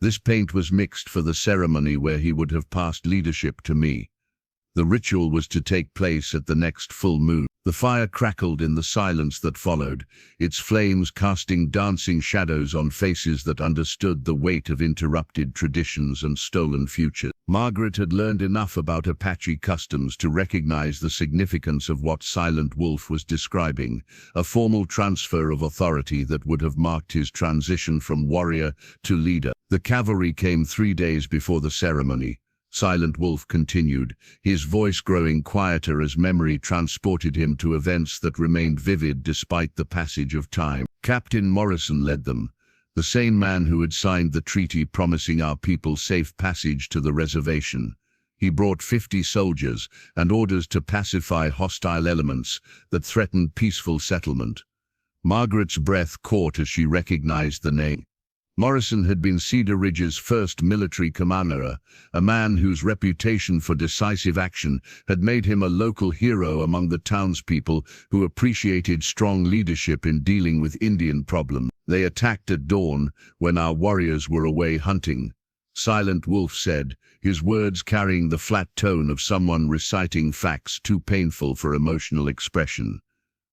S1: "This paint was mixed for the ceremony where he would have passed leadership to me. The ritual was to take place at the next full moon." The fire crackled in the silence that followed, its flames casting dancing shadows on faces that understood the weight of interrupted traditions and stolen futures. Margaret had learned enough about Apache customs to recognize the significance of what Silent Wolf was describing, a formal transfer of authority that would have marked his transition from warrior to leader. "The cavalry came 3 days before the ceremony," Silent Wolf continued, his voice growing quieter as memory transported him to events that remained vivid despite the passage of time. "Captain Morrison led them, the same man who had signed the treaty promising our people safe passage to the reservation. He brought 50 soldiers and orders to pacify hostile elements that threatened peaceful settlement." Margaret's breath caught as she recognized the name. Morrison had been Cedar Ridge's first military commander, a man whose reputation for decisive action had made him a local hero among the townspeople who appreciated strong leadership in dealing with Indian problems. "They attacked at dawn, when our warriors were away hunting," Silent Wolf said, his words carrying the flat tone of someone reciting facts too painful for emotional expression.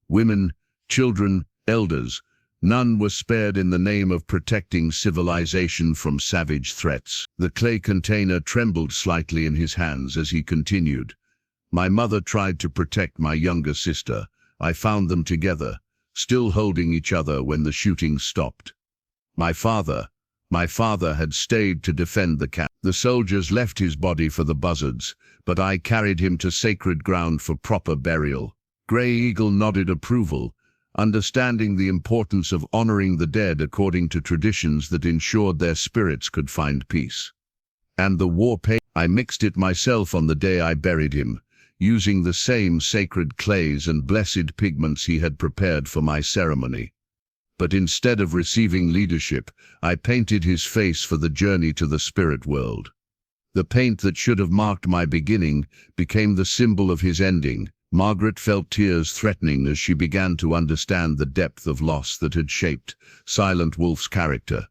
S1: "Women, children, elders, none were spared in the name of protecting civilization from savage threats." The clay container trembled slightly in his hands as he continued. "My mother tried to protect my younger sister. I found them together, still holding each other when the shooting stopped. My father had stayed to defend the camp. The soldiers left his body for the buzzards, but I carried him to sacred ground for proper burial." Grey Eagle nodded approval, understanding the importance of honoring the dead according to traditions that ensured their spirits could find peace. And the war paint, I mixed it myself on the day I buried him, using the same sacred clays and blessed pigments he had prepared for my ceremony. But instead of receiving leadership, I painted his face for the journey to the spirit world. The paint that should have marked my beginning became the symbol of his ending. Margaret felt tears threatening as she began to understand the depth of loss that had shaped Silent Wolf's character.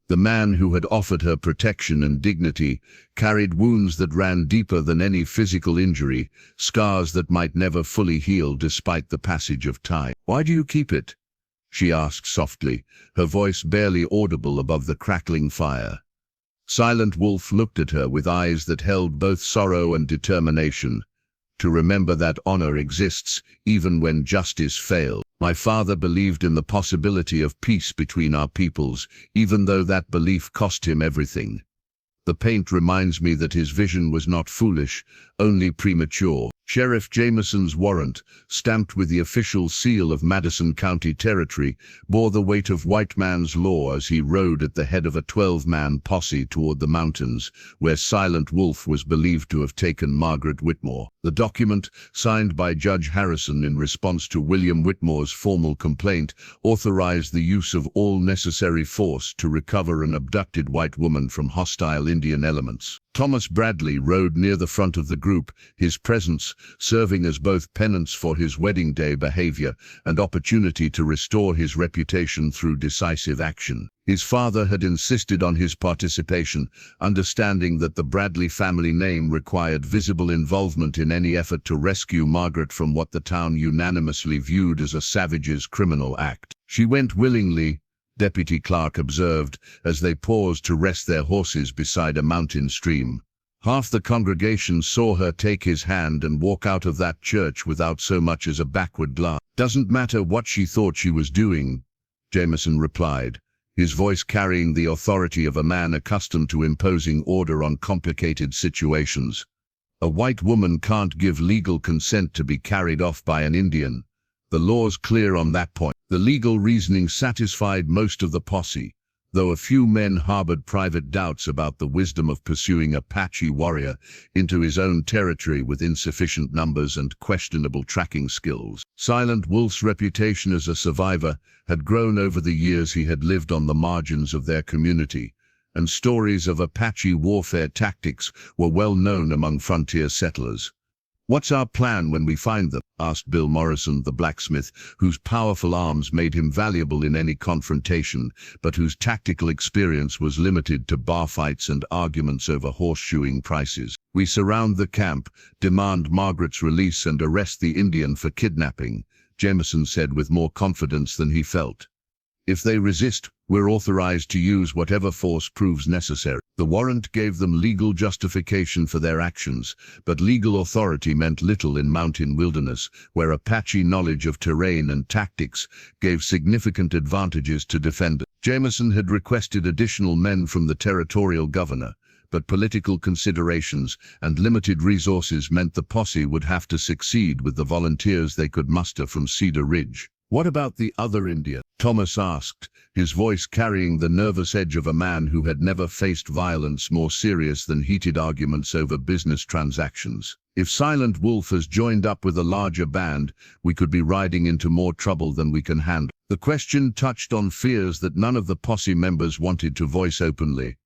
S1: The man who had offered her protection and dignity carried wounds that ran deeper than any physical injury, scars that might never fully heal despite the passage of time. "Why do you keep it?" she asked softly, her voice barely audible above the crackling fire. Silent Wolf looked at her with eyes that held both sorrow and determination. "To remember that honor exists even when justice fails. My father believed in the possibility of peace between our peoples, even though that belief cost him everything. The paint reminds me that his vision was not foolish, only premature." Sheriff Jameson's warrant, stamped with the official seal of Madison County Territory, bore the weight of white man's law as he rode at the head of a 12-man posse toward the mountains, where Silent Wolf was believed to have taken Margaret Whitmore. The document, signed by Judge Harrison in response to William Whitmore's formal complaint, authorized the use of all necessary force to recover an abducted white woman from hostile Indian elements. Thomas Bradley rode near the front of the group, his presence serving as both penance for his wedding day behavior and opportunity to restore his reputation through decisive action. His father had insisted on his participation, understanding that the Bradley family name required visible involvement in any effort to rescue Margaret from what the town unanimously viewed as a savage's criminal act. "She went willingly," Deputy Clark observed, as they paused to rest their horses beside a mountain stream. "Half the congregation saw her take his hand and walk out of that church without so much as a backward glance." "Doesn't matter what she thought she was doing," Jameson replied, his voice carrying the authority of a man accustomed to imposing order on complicated situations. "A white woman can't give legal consent to be carried off by an Indian. The law's clear on that point." The legal reasoning satisfied most of the posse, though a few men harbored private doubts about the wisdom of pursuing Apache warrior into his own territory with insufficient numbers and questionable tracking skills. Silent Wolf's reputation as a survivor had grown over the years he had lived on the margins of their community, and stories of Apache warfare tactics were well known among frontier settlers. "What's our plan when we find them?" asked Bill Morrison, the blacksmith, whose powerful arms made him valuable in any confrontation, but whose tactical experience was limited to bar fights and arguments over horseshoeing prices. "We surround the camp, demand Margaret's release and arrest the Indian for kidnapping," Jameson said with more confidence than he felt. "If they resist, we're authorized to use whatever force proves necessary." The warrant gave them legal justification for their actions, but legal authority meant little in mountain wilderness, where Apache knowledge of terrain and tactics gave significant advantages to defenders. Jameson had requested additional men from the territorial governor, but political considerations and limited resources meant the posse would have to succeed with the volunteers they could muster from Cedar Ridge. "What about the other Indian?" Thomas asked, his voice carrying the nervous edge of a man who had never faced violence more serious than heated arguments over business transactions. "If Silent Wolf has joined up with a larger band, we could be riding into more trouble than we can handle." The question touched on fears that none of the posse members wanted to voice openly.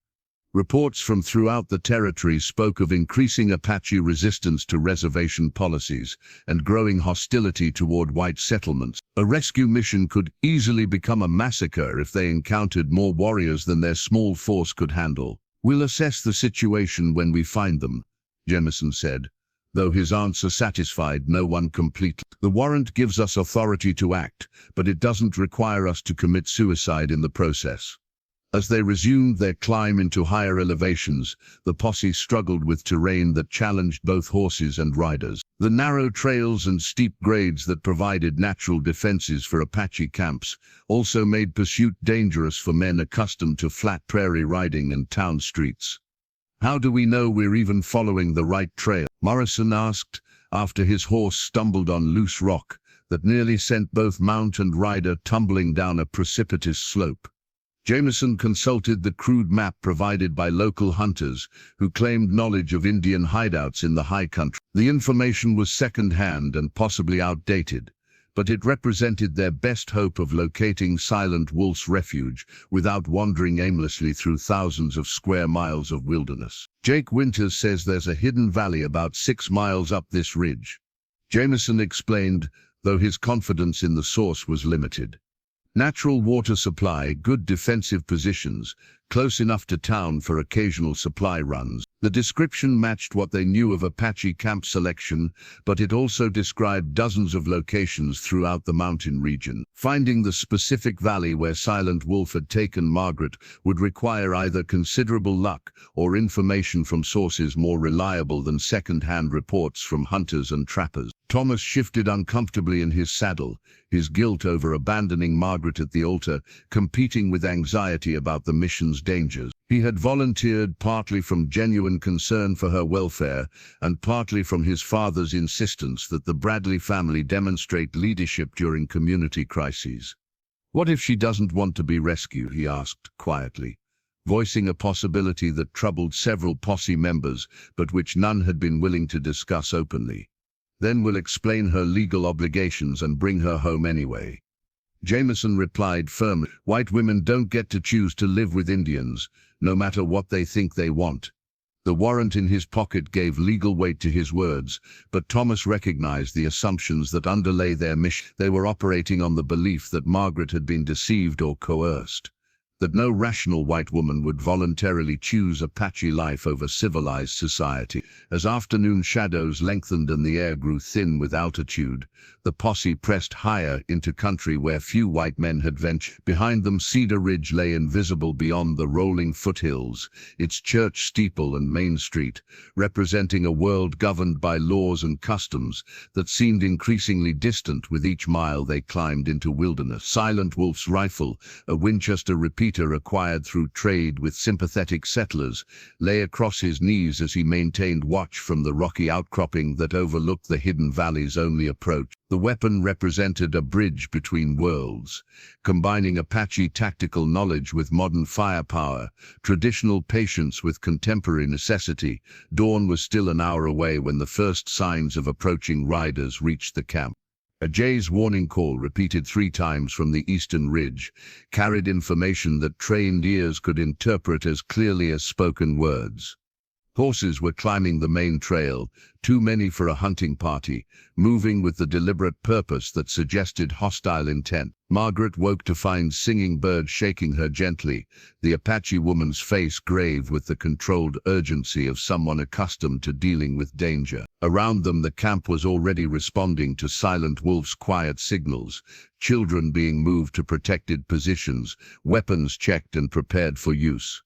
S1: Reports from throughout the territory spoke of increasing Apache resistance to reservation policies and growing hostility toward white settlements. A rescue mission could easily become a massacre if they encountered more warriors than their small force could handle. "We'll assess the situation when we find them," Jameson said, though his answer satisfied no one completely. "The warrant gives us authority to act, but it doesn't require us to commit suicide in the process." As they resumed their climb into higher elevations, the posse struggled with terrain that challenged both horses and riders. The narrow trails and steep grades that provided natural defenses for Apache camps also made pursuit dangerous for men accustomed to flat prairie riding and town streets. "How do we know we're even following the right trail?" Morrison asked, after his horse stumbled on loose rock that nearly sent both mount and rider tumbling down a precipitous slope. Jameson consulted the crude map provided by local hunters who claimed knowledge of Indian hideouts in the high country. The information was second-hand and possibly outdated, but it represented their best hope of locating Silent Wolf's refuge without wandering aimlessly through thousands of square miles of wilderness. Jake Winters says there's a hidden valley about 6 miles up this ridge. Jameson explained, though his confidence in the source was limited. Natural water supply, good defensive positions, close enough to town for occasional supply runs. The description matched what they knew of Apache camp selection, but it also described dozens of locations throughout the mountain region. Finding the specific valley where Silent Wolf had taken Margaret would require either considerable luck or information from sources more reliable than second-hand reports from hunters and trappers. Thomas shifted uncomfortably in his saddle, his guilt over abandoning Margaret at the altar competing with anxiety about the mission's dangers. He had volunteered partly from genuine concern for her welfare and partly from his father's insistence that the Bradley family demonstrate leadership during community crises. "What if she doesn't want to be rescued?" he asked quietly, voicing a possibility that troubled several posse members but which none had been willing to discuss openly. "Then we'll explain her legal obligations and bring her home anyway." Jameson replied firmly, "White women don't get to choose to live with Indians, no matter what they think they want." The warrant in his pocket gave legal weight to his words, but Thomas recognized the assumptions that underlay their mission. They were operating on the belief that Margaret had been deceived or coerced, that no rational white woman would voluntarily choose Apache life over civilized society. As afternoon shadows lengthened and the air grew thin with altitude, the posse pressed higher into country where few white men had ventured. Behind them, Cedar Ridge lay invisible beyond the rolling foothills, its church steeple and main street, representing a world governed by laws and customs that seemed increasingly distant with each mile they climbed into wilderness. Silent Wolf's rifle, a Winchester repeater acquired through trade with sympathetic settlers, lay across his knees as he maintained watch from the rocky outcropping that overlooked the hidden valley's only approach. The weapon represented a bridge between worlds, combining Apache tactical knowledge with modern firepower, traditional patience with contemporary necessity. Dawn was still an hour away when the first signs of approaching riders reached the camp. A jay's warning call, repeated 3 times from the eastern ridge, carried information that trained ears could interpret as clearly as spoken words. Horses were climbing the main trail, too many for a hunting party, moving with the deliberate purpose that suggested hostile intent. Margaret woke to find Singing Bird shaking her gently, the Apache woman's face grave with the controlled urgency of someone accustomed to dealing with danger. Around them, the camp was already responding to Silent Wolf's quiet signals, children being moved to protected positions, weapons checked and prepared for use.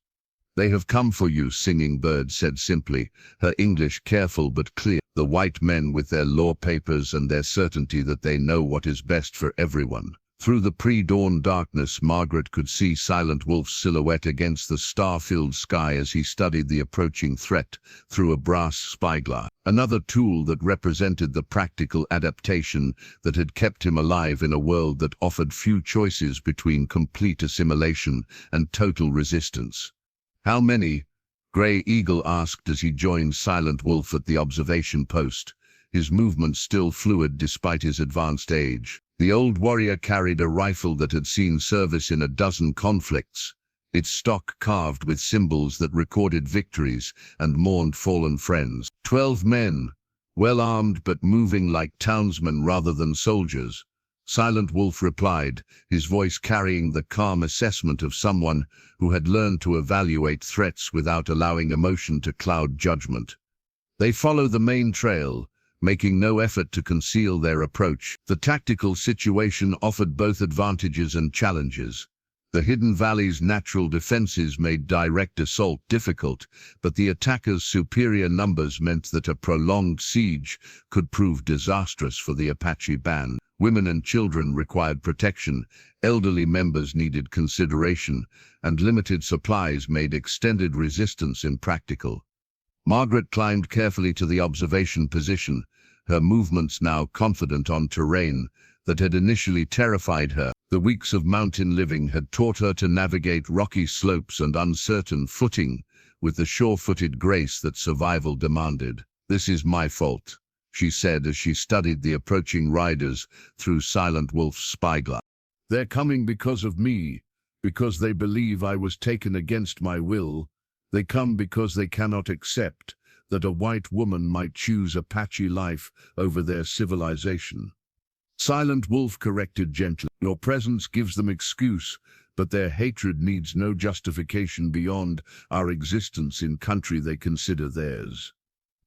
S1: "They have come for you," Singing Bird said simply, her English careful but clear. The white men with their law papers and their certainty that they know what is best for everyone. Through the pre-dawn darkness, Margaret could see Silent Wolf's silhouette against the star-filled sky as he studied the approaching threat through a brass spyglass. Another tool that represented the practical adaptation that had kept him alive in a world that offered few choices between complete assimilation and total resistance. "How many?" Grey Eagle asked as he joined Silent Wolf at the observation post, his movements still fluid despite his advanced age. The old warrior carried a rifle that had seen service in a dozen conflicts, its stock carved with symbols that recorded victories and mourned fallen friends. 12 men, well armed but moving like townsmen rather than soldiers. Silent Wolf replied, his voice carrying the calm assessment of someone who had learned to evaluate threats without allowing emotion to cloud judgment. "They follow the main trail, making no effort to conceal their approach." The tactical situation offered both advantages and challenges. The hidden valley's natural defenses made direct assault difficult, but the attackers' superior numbers meant that a prolonged siege could prove disastrous for the Apache band. Women and children required protection, elderly members needed consideration, and limited supplies made extended resistance impractical. Margaret climbed carefully to the observation position, her movements now confident on terrain, that had initially terrified her. The weeks of mountain living had taught her to navigate rocky slopes and uncertain footing with the sure-footed grace that survival demanded. "This is my fault," she said as she studied the approaching riders through Silent Wolf's spyglass. "They're coming because of me, because they believe I was taken against my will. They come because they cannot accept that a white woman might choose Apache life over their civilization." Silent Wolf corrected gently. "Your presence gives them excuse, but their hatred needs no justification beyond our existence in country they consider theirs."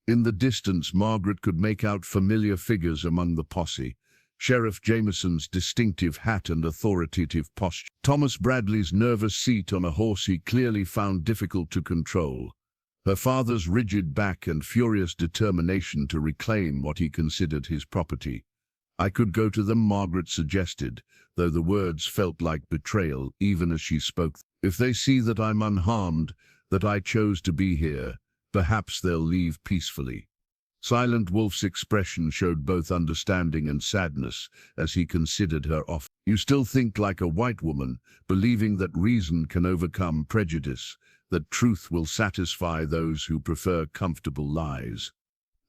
S1: In the distance, Margaret could make out familiar figures among the posse. Sheriff Jameson's distinctive hat and authoritative posture. Thomas Bradley's nervous seat on a horse he clearly found difficult to control. Her father's rigid back and furious determination to reclaim what he considered his property. "I could go to them," Margaret suggested, though the words felt like betrayal even as she spoke. "If they see that I'm unharmed, that I chose to be here, perhaps they'll leave peacefully." Silent Wolf's expression showed both understanding and sadness as he considered her offer. "You still think like a white woman, believing that reason can overcome prejudice, that truth will satisfy those who prefer comfortable lies."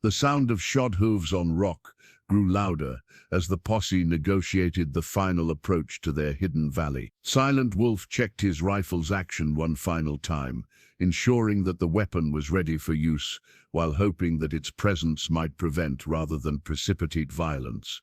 S1: The sound of shod hooves on rock grew louder as the posse negotiated the final approach to their hidden valley. Silent Wolf checked his rifle's action one final time, ensuring that the weapon was ready for use, while hoping that its presence might prevent rather than precipitate violence.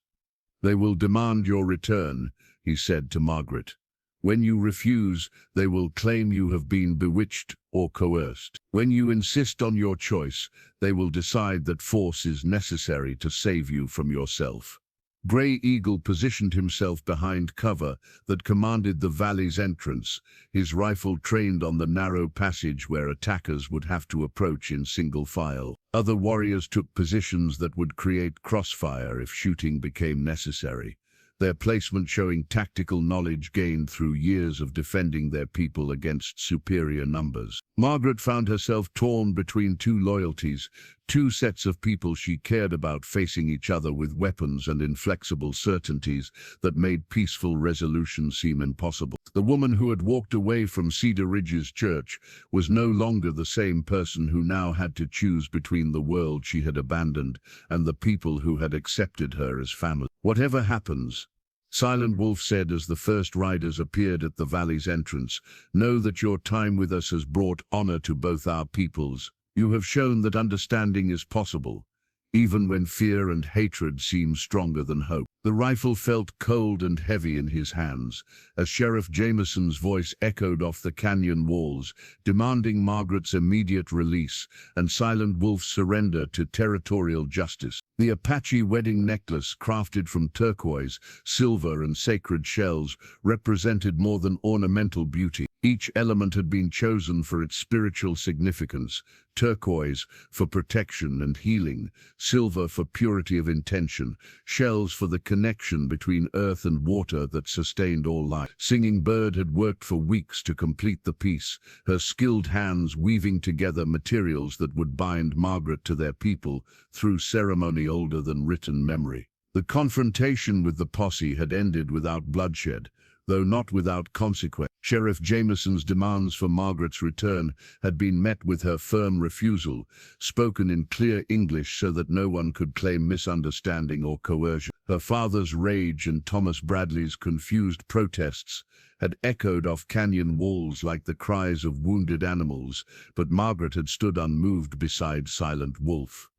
S1: "They will demand your return," he said to Margaret. "When you refuse, they will claim you have been bewitched or coerced. When you insist on your choice, they will decide that force is necessary to save you from yourself." Grey Eagle positioned himself behind cover that commanded the valley's entrance, his rifle trained on the narrow passage where attackers would have to approach in single file. Other warriors took positions that would create crossfire if shooting became necessary, their placement showing tactical knowledge gained through years of defending their people against superior numbers. Margaret found herself torn between two loyalties, two sets of people she cared about facing each other with weapons and inflexible certainties that made peaceful resolution seem impossible. The woman who had walked away from Cedar Ridge's church was no longer the same person who now had to choose between the world she had abandoned and the people who had accepted her as family. "Whatever happens," Silent Wolf said as the first riders appeared at the valley's entrance, "know that your time with us has brought honor to both our peoples. You have shown that understanding is possible, even when fear and hatred seem stronger than hope." The rifle felt cold and heavy in his hands as Sheriff Jameson's voice echoed off the canyon walls, demanding Margaret's immediate release and Silent Wolf's surrender to territorial justice. The Apache wedding necklace, crafted from turquoise, silver, and sacred shells, represented more than ornamental beauty. Each element had been chosen for its spiritual significance: turquoise for protection and healing, silver for purity of intention, shells for the connection between earth and water that sustained all life. Singing Bird had worked for weeks to complete the piece, her skilled hands weaving together materials that would bind Margaret to their people through ceremony older than written memory. The confrontation with the posse had ended without bloodshed, though not without consequence. Sheriff Jameson's demands for Margaret's return had been met with her firm refusal, spoken in clear English so that no one could claim misunderstanding or coercion. Her father's rage and Thomas Bradley's confused protests had echoed off canyon walls like the cries of wounded animals, but Margaret had stood unmoved beside Silent Wolf,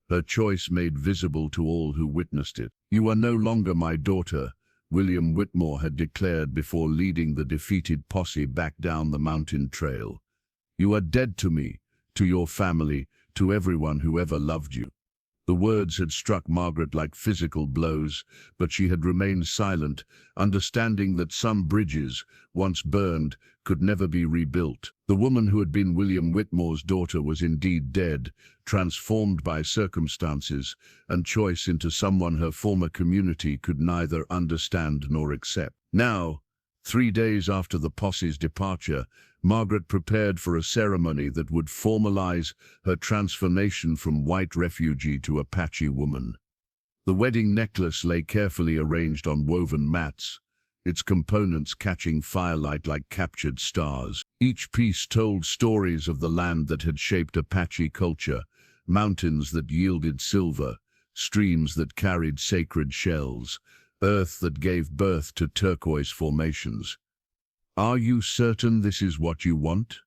S1: her choice made visible to all who witnessed it. "You are no longer my daughter," William Whitmore had declared before leading the defeated posse back down the mountain trail. "You are dead to me, to your family, to everyone who ever loved you." The words had struck Margaret like physical blows, but she had remained silent, understanding that some bridges, once burned, could never be rebuilt. The woman who had been William Whitmore's daughter was indeed dead, transformed by circumstances and choice into someone her former community could neither understand nor accept. Now, 3 days after the posse's departure, Margaret prepared for a ceremony that would formalize her transformation from white refugee to Apache woman. The wedding necklace lay carefully arranged on woven mats, its components catching firelight like captured stars. Each piece told stories of the land that had shaped Apache culture, mountains that yielded silver, streams that carried sacred shells, earth that gave birth to turquoise formations. "Are you certain this is what you want?"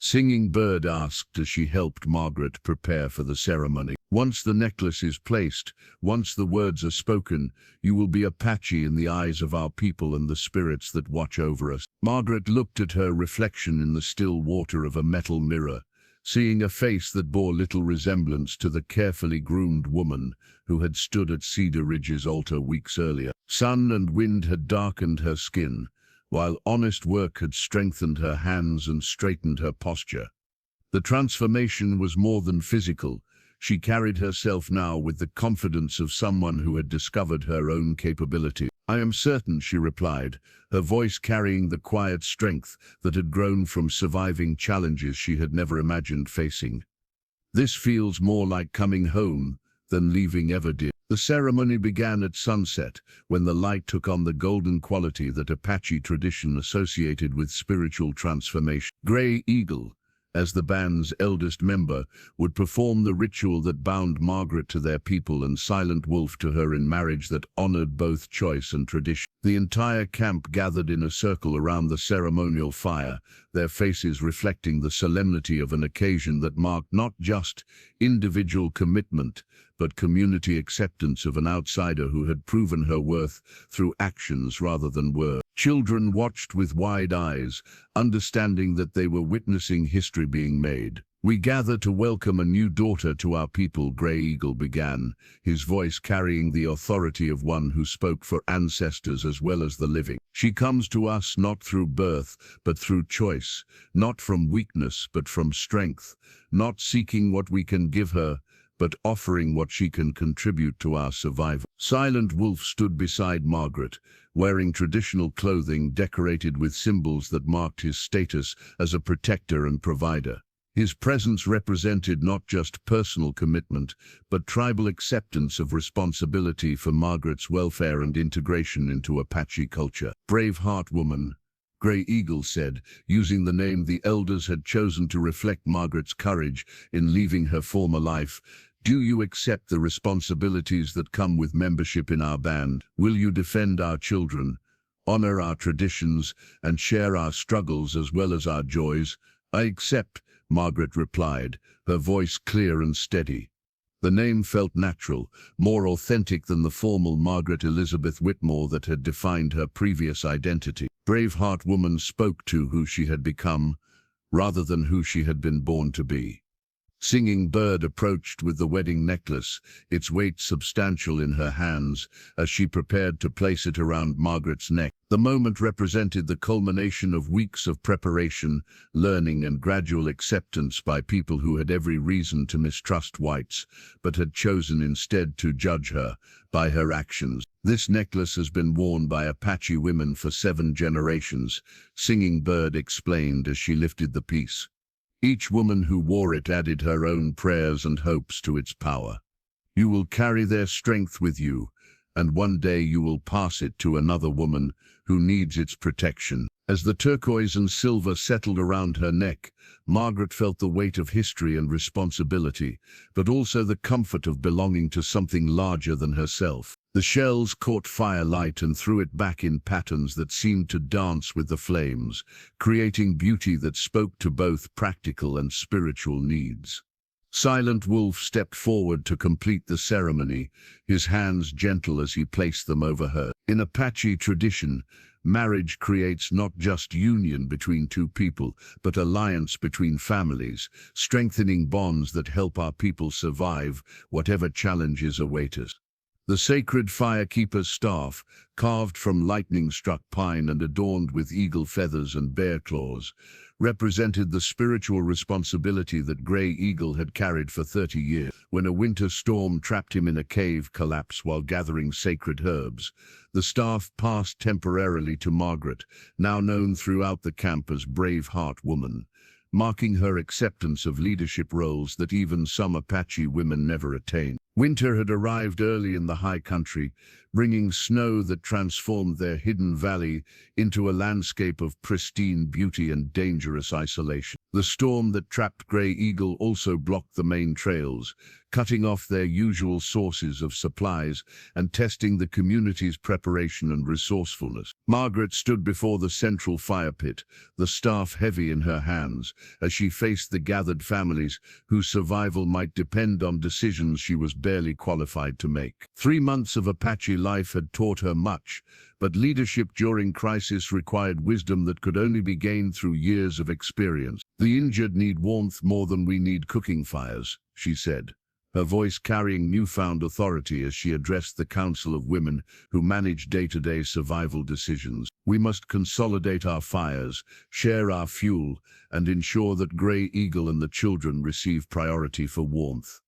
S1: Singing Bird asked as she helped Margaret prepare for the ceremony. "Once the necklace is placed, once the words are spoken, you will be Apache in the eyes of our people and the spirits that watch over us." Margaret looked at her reflection in the still water of a metal mirror, seeing a face that bore little resemblance to the carefully groomed woman who had stood at Cedar Ridge's altar weeks earlier. Sun and wind had darkened her skin, while honest work had strengthened her hands and straightened her posture. The transformation was more than physical. She carried herself now with the confidence of someone who had discovered her own capability. "I am certain," she replied, her voice carrying the quiet strength that had grown from surviving challenges she had never imagined facing. "This feels more like coming home than leaving ever did." The ceremony began at sunset, when the light took on the golden quality that Apache tradition associated with spiritual transformation. Gray Eagle, as the band's eldest member, would perform the ritual that bound Margaret to their people and Silent Wolf to her in marriage that honored both choice and tradition. The entire camp gathered in a circle around the ceremonial fire, their faces reflecting the solemnity of an occasion that marked not just individual commitment, but community acceptance of an outsider who had proven her worth through actions rather than words. Children watched with wide eyes, understanding that they were witnessing history being made. "We gather to welcome a new daughter to our people," Gray Eagle began, his voice carrying the authority of one who spoke for ancestors as well as the living. "She comes to us not through birth, but through choice, not from weakness, but from strength, not seeking what we can give her, but offering what she can contribute to our survival." Silent Wolf stood beside Margaret, wearing traditional clothing decorated with symbols that marked his status as a protector and provider. His presence represented not just personal commitment, but tribal acceptance of responsibility for Margaret's welfare and integration into Apache culture. "Braveheart woman," Gray Eagle said, using the name the elders had chosen to reflect Margaret's courage in leaving her former life. "Do you accept the responsibilities that come with membership in our band? Will you defend our children, honor our traditions, and share our struggles as well as our joys?" "I accept," Margaret replied, her voice clear and steady. The name felt natural, more authentic than the formal Margaret Elizabeth Whitmore that had defined her previous identity. Braveheart woman spoke to who she had become, rather than who she had been born to be. Singing Bird approached with the wedding necklace, its weight substantial in her hands, as she prepared to place it around Margaret's neck. The moment represented the culmination of weeks of preparation, learning, and gradual acceptance by people who had every reason to mistrust whites, but had chosen instead to judge her by her actions. "This necklace has been worn by Apache women for 7 generations, Singing Bird explained as she lifted the piece. Each woman who wore it added her own prayers and hopes to its power. You will carry their strength with you, and one day you will pass it to another woman who needs its protection." As the turquoise and silver settled around her neck, Margaret felt the weight of history and responsibility, but also the comfort of belonging to something larger than herself. The shells caught firelight and threw it back in patterns that seemed to dance with the flames, creating beauty that spoke to both practical and spiritual needs. Silent Wolf stepped forward to complete the ceremony, his hands gentle as he placed them over her. In Apache tradition, marriage creates not just union between two people, but alliance between families, strengthening bonds that help our people survive whatever challenges await us. The sacred firekeeper's staff, carved from lightning-struck pine and adorned with eagle feathers and bear claws, represented the spiritual responsibility that Gray Eagle had carried for 30 years. When a winter storm trapped him in a cave collapse while gathering sacred herbs, the staff passed temporarily to Margaret, now known throughout the camp as Braveheart Woman, marking her acceptance of leadership roles that even some Apache women never attained. Winter had arrived early in the high country, bringing snow that transformed their hidden valley into a landscape of pristine beauty and dangerous isolation. The storm that trapped Grey Eagle also blocked the main trails, cutting off their usual sources of supplies and testing the community's preparation and resourcefulness. Margaret stood before the central fire pit, the staff heavy in her hands, as she faced the gathered families whose survival might depend on decisions she was barely qualified to make. 3 months of Apache life had taught her much, but leadership during crisis required wisdom that could only be gained through years of experience. "The injured need warmth more than we need cooking fires," she said, her voice carrying newfound authority as she addressed the council of women who managed day-to-day survival decisions. "We must consolidate our fires, share our fuel, and ensure that Grey Eagle and the children receive priority for warmth."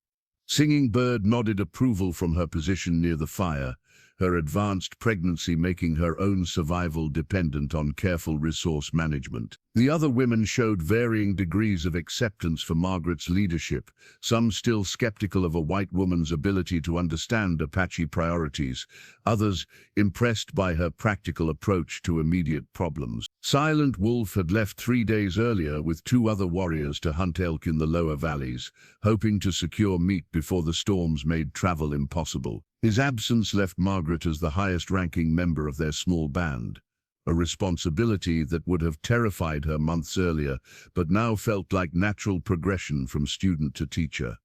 S1: Singing Bird nodded approval from her position near the fire, her advanced pregnancy making her own survival dependent on careful resource management. The other women showed varying degrees of acceptance for Margaret's leadership, some still skeptical of a white woman's ability to understand Apache priorities, others impressed by her practical approach to immediate problems. Silent Wolf had left 3 days earlier with 2 other warriors to hunt elk in the lower valleys, hoping to secure meat before the storms made travel impossible. His absence left Margaret as the highest-ranking member of their small band, a responsibility that would have terrified her months earlier, but now felt like natural progression from student to teacher.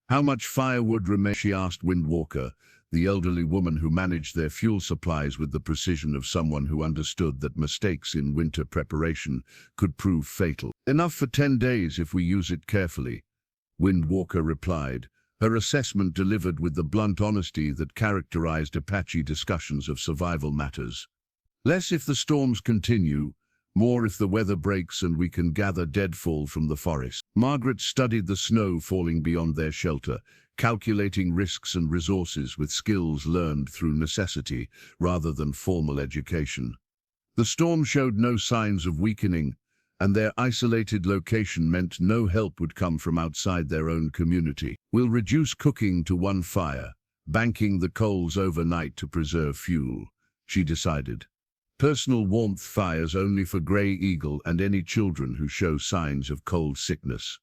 S1: "How much firewood remains?" she asked Windwalker, the elderly woman who managed their fuel supplies with the precision of someone who understood that mistakes in winter preparation could prove fatal. "Enough for 10 days if we use it carefully," Windwalker replied, her assessment delivered with the blunt honesty that characterized Apache discussions of survival matters. "Less if the storms continue, more if the weather breaks and we can gather deadfall from the forest." Margaret studied the snow falling beyond their shelter, calculating risks and resources with skills learned through necessity rather than formal education. The storm showed no signs of weakening, and their isolated location meant no help would come from outside their own community. "We'll reduce cooking to 1 fire, banking the coals overnight to preserve fuel," she decided. "Personal warmth fires only for Grey Eagle and any children who show signs of cold sickness.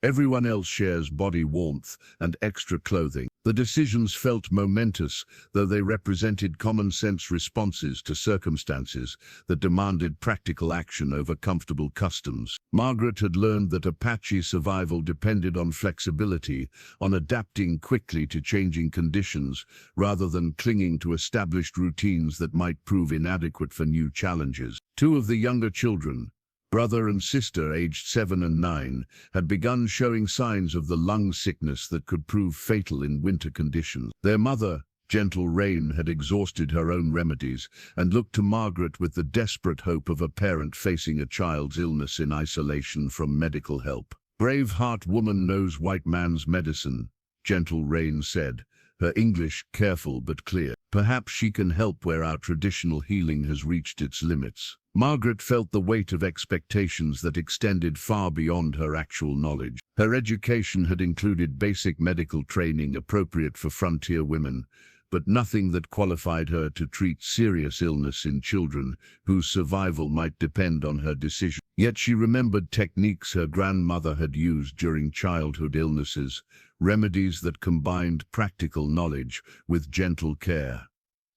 S1: Everyone else shares body warmth and extra clothing." The decisions felt momentous, though they represented common-sense responses to circumstances that demanded practical action over comfortable customs. Margaret had learned that Apache survival depended on flexibility, on adapting quickly to changing conditions, rather than clinging to established routines that might prove inadequate for new challenges. 2 of the younger children, brother and sister aged 7 and 9, had begun showing signs of the lung sickness that could prove fatal in winter conditions. Their mother, Gentle Rain, had exhausted her own remedies and looked to Margaret with the desperate hope of a parent facing a child's illness in isolation from medical help. "Brave heart woman knows white man's medicine," Gentle Rain said, her English careful but clear. "Perhaps she can help where our traditional healing has reached its limits." Margaret felt the weight of expectations that extended far beyond her actual knowledge. Her education had included basic medical training appropriate for frontier women, but nothing that qualified her to treat serious illness in children whose survival might depend on her decision. Yet she remembered techniques her grandmother had used during childhood illnesses, remedies that combined practical knowledge with gentle care.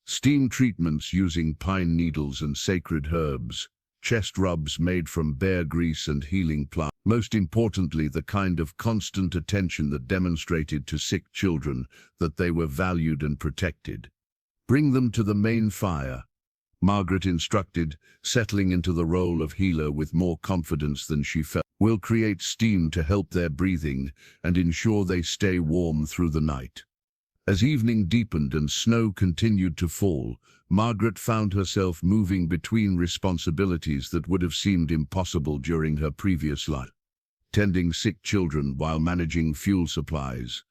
S1: Steam treatments using pine needles and sacred herbs, chest rubs made from bear grease and healing plants. Most importantly, the kind of constant attention that demonstrated to sick children that they were valued and protected. "Bring them to the main fire," Margaret instructed, settling into the role of healer with more confidence than she felt. "We'll create steam to help their breathing and ensure they stay warm through the night." As evening deepened and snow continued to fall, Margaret found herself moving between responsibilities that would have seemed impossible during her previous life. Tending sick children while managing fuel supplies,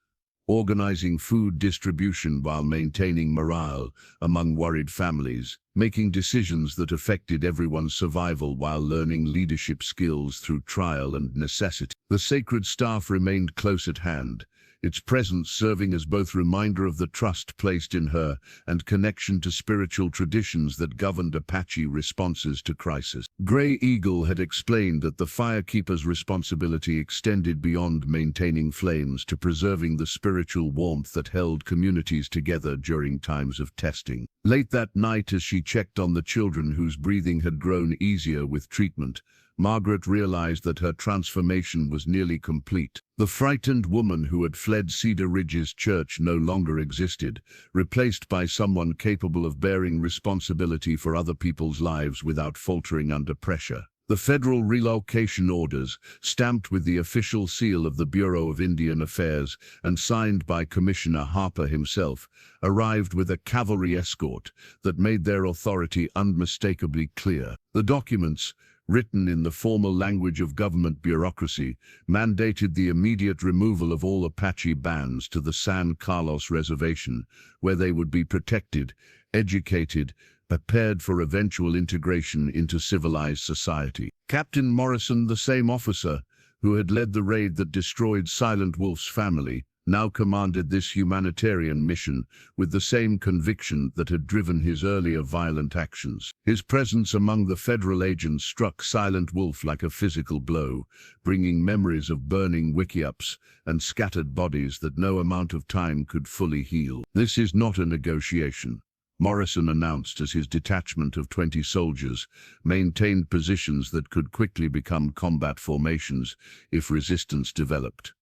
S1: organizing food distribution while maintaining morale among worried families, making decisions that affected everyone's survival while learning leadership skills through trial and necessity. The sacred staff remained close at hand, its presence serving as both reminder of the trust placed in her and connection to spiritual traditions that governed Apache responses to crisis. Gray Eagle had explained that the firekeeper's responsibility extended beyond maintaining flames to preserving the spiritual warmth that held communities together during times of testing. Late that night, as she checked on the children whose breathing had grown easier with treatment, Margaret realized that her transformation was nearly complete. The frightened woman who had fled Cedar Ridge's church no longer existed, replaced by someone capable of bearing responsibility for other people's lives without faltering under pressure. The federal relocation orders, stamped with the official seal of the Bureau of Indian Affairs and signed by Commissioner Harper himself, arrived with a cavalry escort that made their authority unmistakably clear. The documents, written in the formal language of government bureaucracy, mandated the immediate removal of all Apache bands to the San Carlos Reservation, where they would be protected, educated, prepared for eventual integration into civilized society. Captain Morrison, the same officer who had led the raid that destroyed Silent Wolf's family, now commanded this humanitarian mission with the same conviction that had driven his earlier violent actions. His presence among the federal agents struck Silent Wolf like a physical blow, bringing memories of burning wickiups and scattered bodies that no amount of time could fully heal. "This is not a negotiation," Morrison announced as his detachment of 20 soldiers maintained positions that could quickly become combat formations if resistance developed.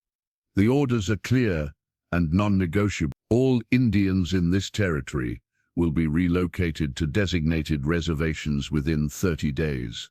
S1: "The orders are clear and non-negotiable. All Indians in this territory will be relocated to designated reservations within 30 days.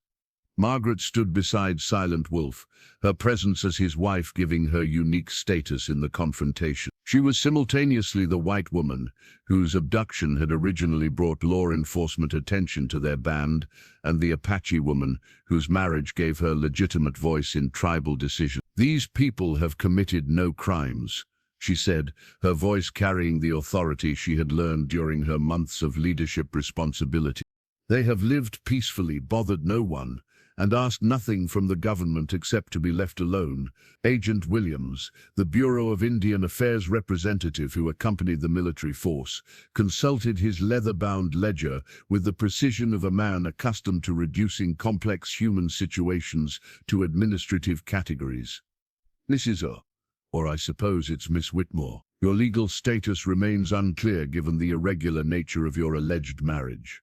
S1: Margaret stood beside Silent Wolf, her presence as his wife giving her unique status in the confrontation. She was simultaneously the white woman whose abduction had originally brought law enforcement attention to their band, and the Apache woman whose marriage gave her legitimate voice in tribal decisions. "These people have committed no crimes," she said, her voice carrying the authority she had learned during her months of leadership responsibility. "They have lived peacefully, bothered no one, and asked nothing from the government except to be left alone." Agent Williams, the Bureau of Indian Affairs representative who accompanied the military force, consulted his leather-bound ledger with the precision of a man accustomed to reducing complex human situations to administrative categories. "Mrs. or I suppose it's Miss Whitmore. Your legal status remains unclear given the irregular nature of your alleged marriage."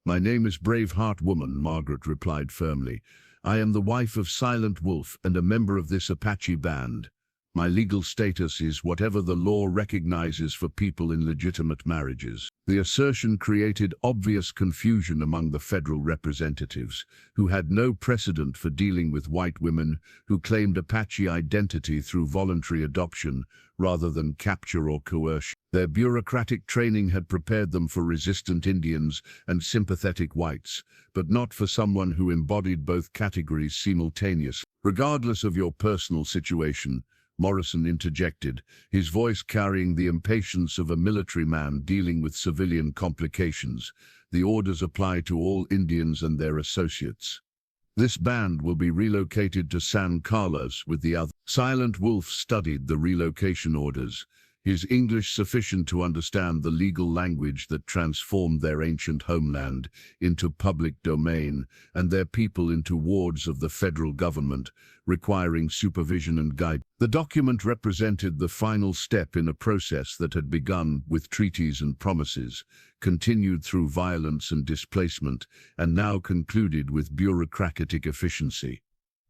S1: "My name is Braveheart Woman," Margaret replied firmly. "I am the wife of Silent Wolf and a member of this Apache band. My legal status is whatever the law recognizes for people in legitimate marriages." The assertion created obvious confusion among the federal representatives, who had no precedent for dealing with white women who claimed Apache identity through voluntary adoption rather than capture or coercion. Their bureaucratic training had prepared them for resistant Indians and sympathetic whites, but not for someone who embodied both categories simultaneously. "Regardless of your personal situation," Morrison interjected, his voice carrying the impatience of a military man dealing with civilian complications, "the orders apply to all Indians and their associates. This band will be relocated to San Carlos with the other." Silent Wolf studied the relocation orders, his English sufficient to understand the legal language that transformed their ancient homeland into public domain and their people into wards of the federal government, requiring supervision and guidance. The document represented the final step in a process that had begun with treaties and promises, continued through violence and displacement, and now concluded with bureaucratic efficiency.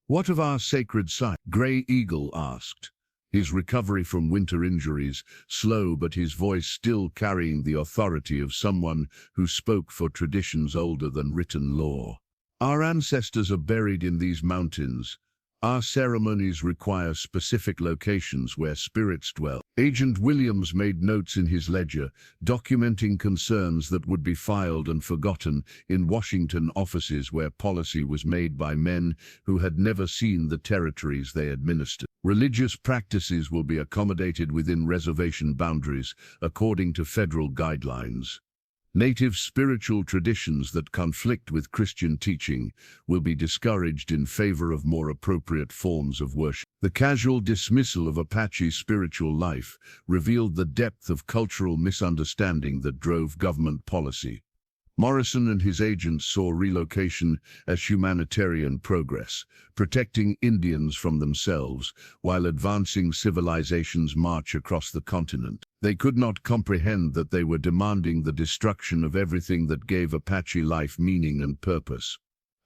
S1: "What of our sacred site?" Gray Eagle asked, his recovery from winter injuries slow but his voice still carrying the authority of someone who spoke for traditions older than written law. "Our ancestors are buried in these mountains. Our ceremonies require specific locations where spirits dwell." Agent Williams made notes in his ledger, documenting concerns that would be filed and forgotten in Washington offices where policy was made by men who had never seen the territories they administered. "Religious practices will be accommodated within reservation boundaries according to federal guidelines." Native spiritual traditions that conflict with Christian teaching will be discouraged in favor of more appropriate forms of worship. The casual dismissal of Apache spiritual life revealed the depth of cultural misunderstanding that drove government policy. Morrison and his agents saw relocation as humanitarian progress, protecting Indians from themselves while advancing civilization's march across the continent. They could not comprehend that they were demanding the destruction of everything that gave Apache life meaning and purpose.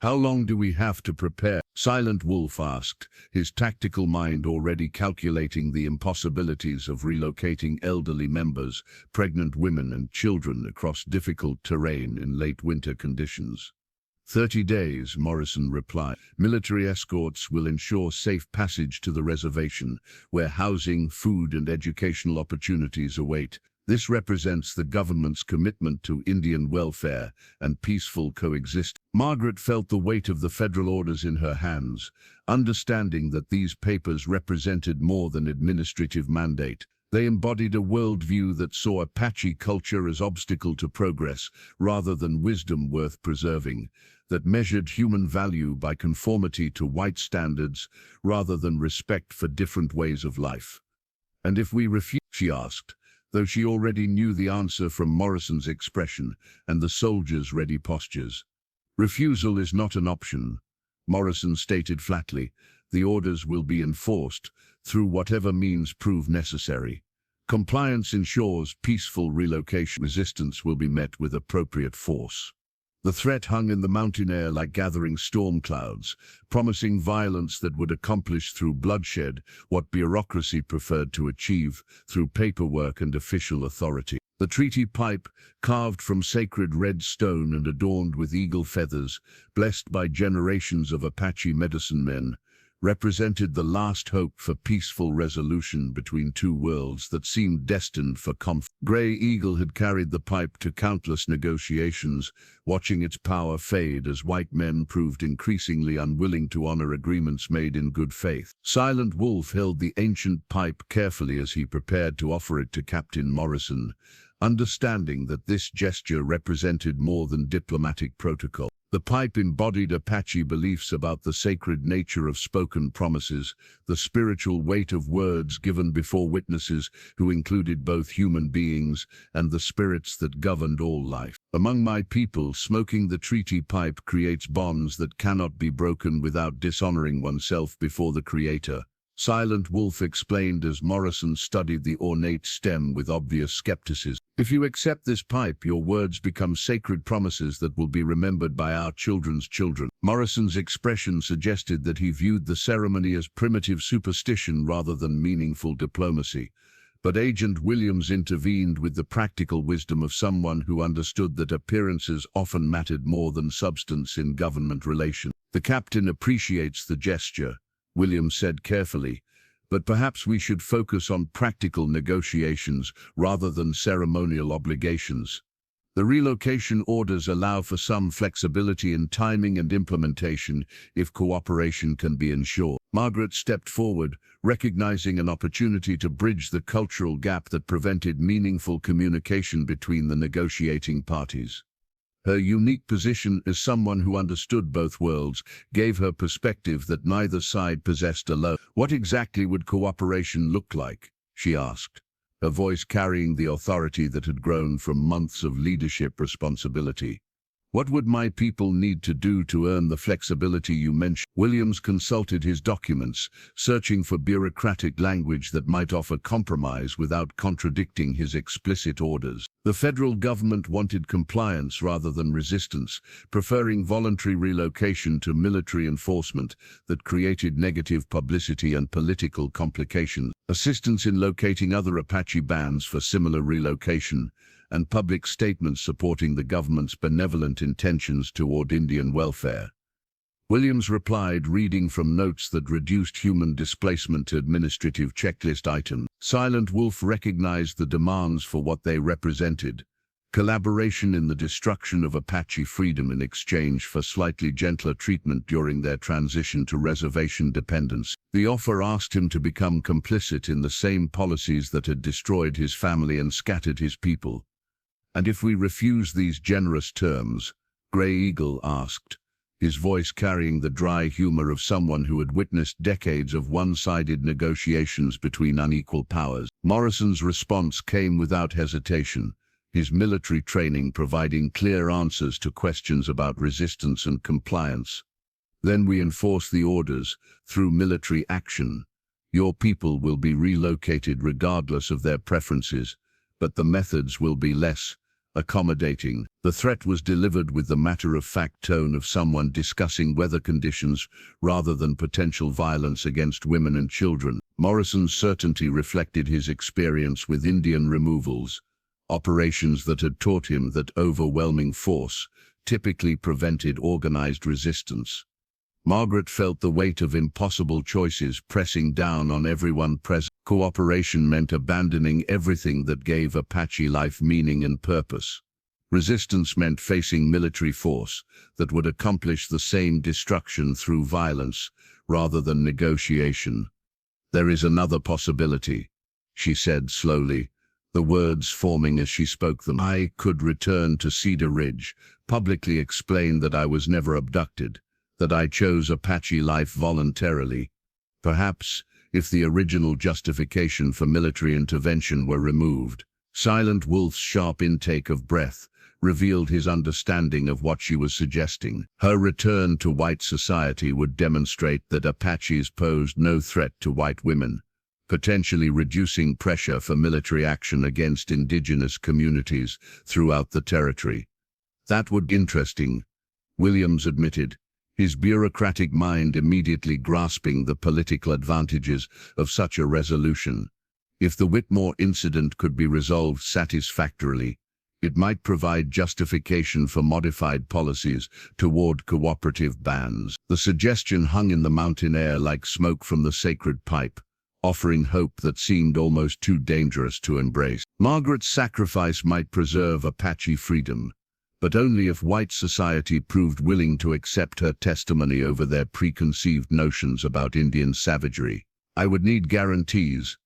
S1: "How long do we have to prepare?" Silent Wolf asked, his tactical mind already calculating the impossibilities of relocating elderly members, pregnant women and children across difficult terrain in late winter conditions. 30 days, Morrison replied. Military escorts will ensure safe passage to the reservation, where housing, food and educational opportunities await. This represents the government's commitment to Indian welfare and peaceful coexistence. Margaret felt the weight of the federal orders in her hands, understanding that these papers represented more than administrative mandate. They embodied a worldview that saw Apache culture as obstacle to progress rather than wisdom worth preserving, that measured human value by conformity to white standards rather than respect for different ways of life. "And if we refuse?" she asked, though she already knew the answer from Morrison's expression and the soldiers' ready postures. "Refusal is not an option," Morrison stated flatly. "The orders will be enforced through whatever means prove necessary. Compliance ensures peaceful relocation. Resistance will be met with appropriate force." The threat hung in the mountain air like gathering storm clouds, promising violence that would accomplish through bloodshed what bureaucracy preferred to achieve through paperwork and official authority. The treaty pipe, carved from sacred red stone and adorned with eagle feathers, blessed by generations of Apache medicine men, represented the last hope for peaceful resolution between two worlds that seemed destined for conflict. Grey Eagle had carried the pipe to countless negotiations, watching its power fade as white men proved increasingly unwilling to honor agreements made in good faith. Silent Wolf held the ancient pipe carefully as he prepared to offer it to Captain Morrison, understanding that this gesture represented more than diplomatic protocol. The pipe embodied Apache beliefs about the sacred nature of spoken promises, the spiritual weight of words given before witnesses who included both human beings and the spirits that governed all life. "Among my people, smoking the treaty pipe creates bonds that cannot be broken without dishonoring oneself before the Creator," Silent Wolf explained as Morrison studied the ornate stem with obvious skepticism. "If you accept this pipe, your words become sacred promises that will be remembered by our children's children." Morrison's expression suggested that he viewed the ceremony as primitive superstition rather than meaningful diplomacy. But Agent Williams intervened with the practical wisdom of someone who understood that appearances often mattered more than substance in government relations. "The captain appreciates the gesture," Williams said carefully, "but perhaps we should focus on practical negotiations rather than ceremonial obligations. The relocation orders allow for some flexibility in timing and implementation if cooperation can be ensured." Margaret stepped forward, recognizing an opportunity to bridge the cultural gap that prevented meaningful communication between the negotiating parties. Her unique position as someone who understood both worlds gave her perspective that neither side possessed alone. "What exactly would cooperation look like?" she asked, her voice carrying the authority that had grown from months of leadership responsibility. "What would my people need to do to earn the flexibility you mentioned?" Williams consulted his documents, searching for bureaucratic language that might offer compromise without contradicting his explicit orders. The federal government wanted compliance rather than resistance, preferring voluntary relocation to military enforcement that created negative publicity and political complications. Assistance in locating other Apache bands for similar relocation, and public statements supporting the government's benevolent intentions toward Indian welfare. Williams replied, reading from notes that reduced human displacement to administrative checklist items. Silent Wolf recognized the demands for what they represented: collaboration in the destruction of Apache freedom in exchange for slightly gentler treatment during their transition to reservation dependence. The offer asked him to become complicit in the same policies that had destroyed his family and scattered his people. "And if we refuse these generous terms?" Grey Eagle asked, his voice carrying the dry humor of someone who had witnessed decades of one-sided negotiations between unequal powers. Morrison's response came without hesitation, his military training providing clear answers to questions about resistance and compliance. "Then we enforce the orders through military action. Your people will be relocated regardless of their preferences, but the methods will be less accommodating." The threat was delivered with the matter-of-fact tone of someone discussing weather conditions rather than potential violence against women and children. Morrison's certainty reflected his experience with Indian removals, operations that had taught him that overwhelming force typically prevented organized resistance. Margaret felt the weight of impossible choices pressing down on everyone present. Cooperation meant abandoning everything that gave Apache life meaning and purpose. Resistance meant facing military force that would accomplish the same destruction through violence rather than negotiation. "There is another possibility," she said slowly, the words forming as she spoke them. "I could return to Cedar Ridge, publicly explain that I was never abducted, that I chose Apache life voluntarily. Perhaps, if the original justification for military intervention were removed." Silent Wolf's sharp intake of breath revealed his understanding of what she was suggesting. Her return to white society would demonstrate that Apaches posed no threat to white women, potentially reducing pressure for military action against indigenous communities throughout the territory. "That would be interesting," Williams admitted, his bureaucratic mind immediately grasping the political advantages of such a resolution. If the Whitmore incident could be resolved satisfactorily, it might provide justification for modified policies toward cooperative bans. The suggestion hung in the mountain air like smoke from the sacred pipe, offering hope that seemed almost too dangerous to embrace. Margaret's sacrifice might preserve Apache freedom, but only if white society proved willing to accept her testimony over their preconceived notions about Indian savagery. "I would need guarantees,"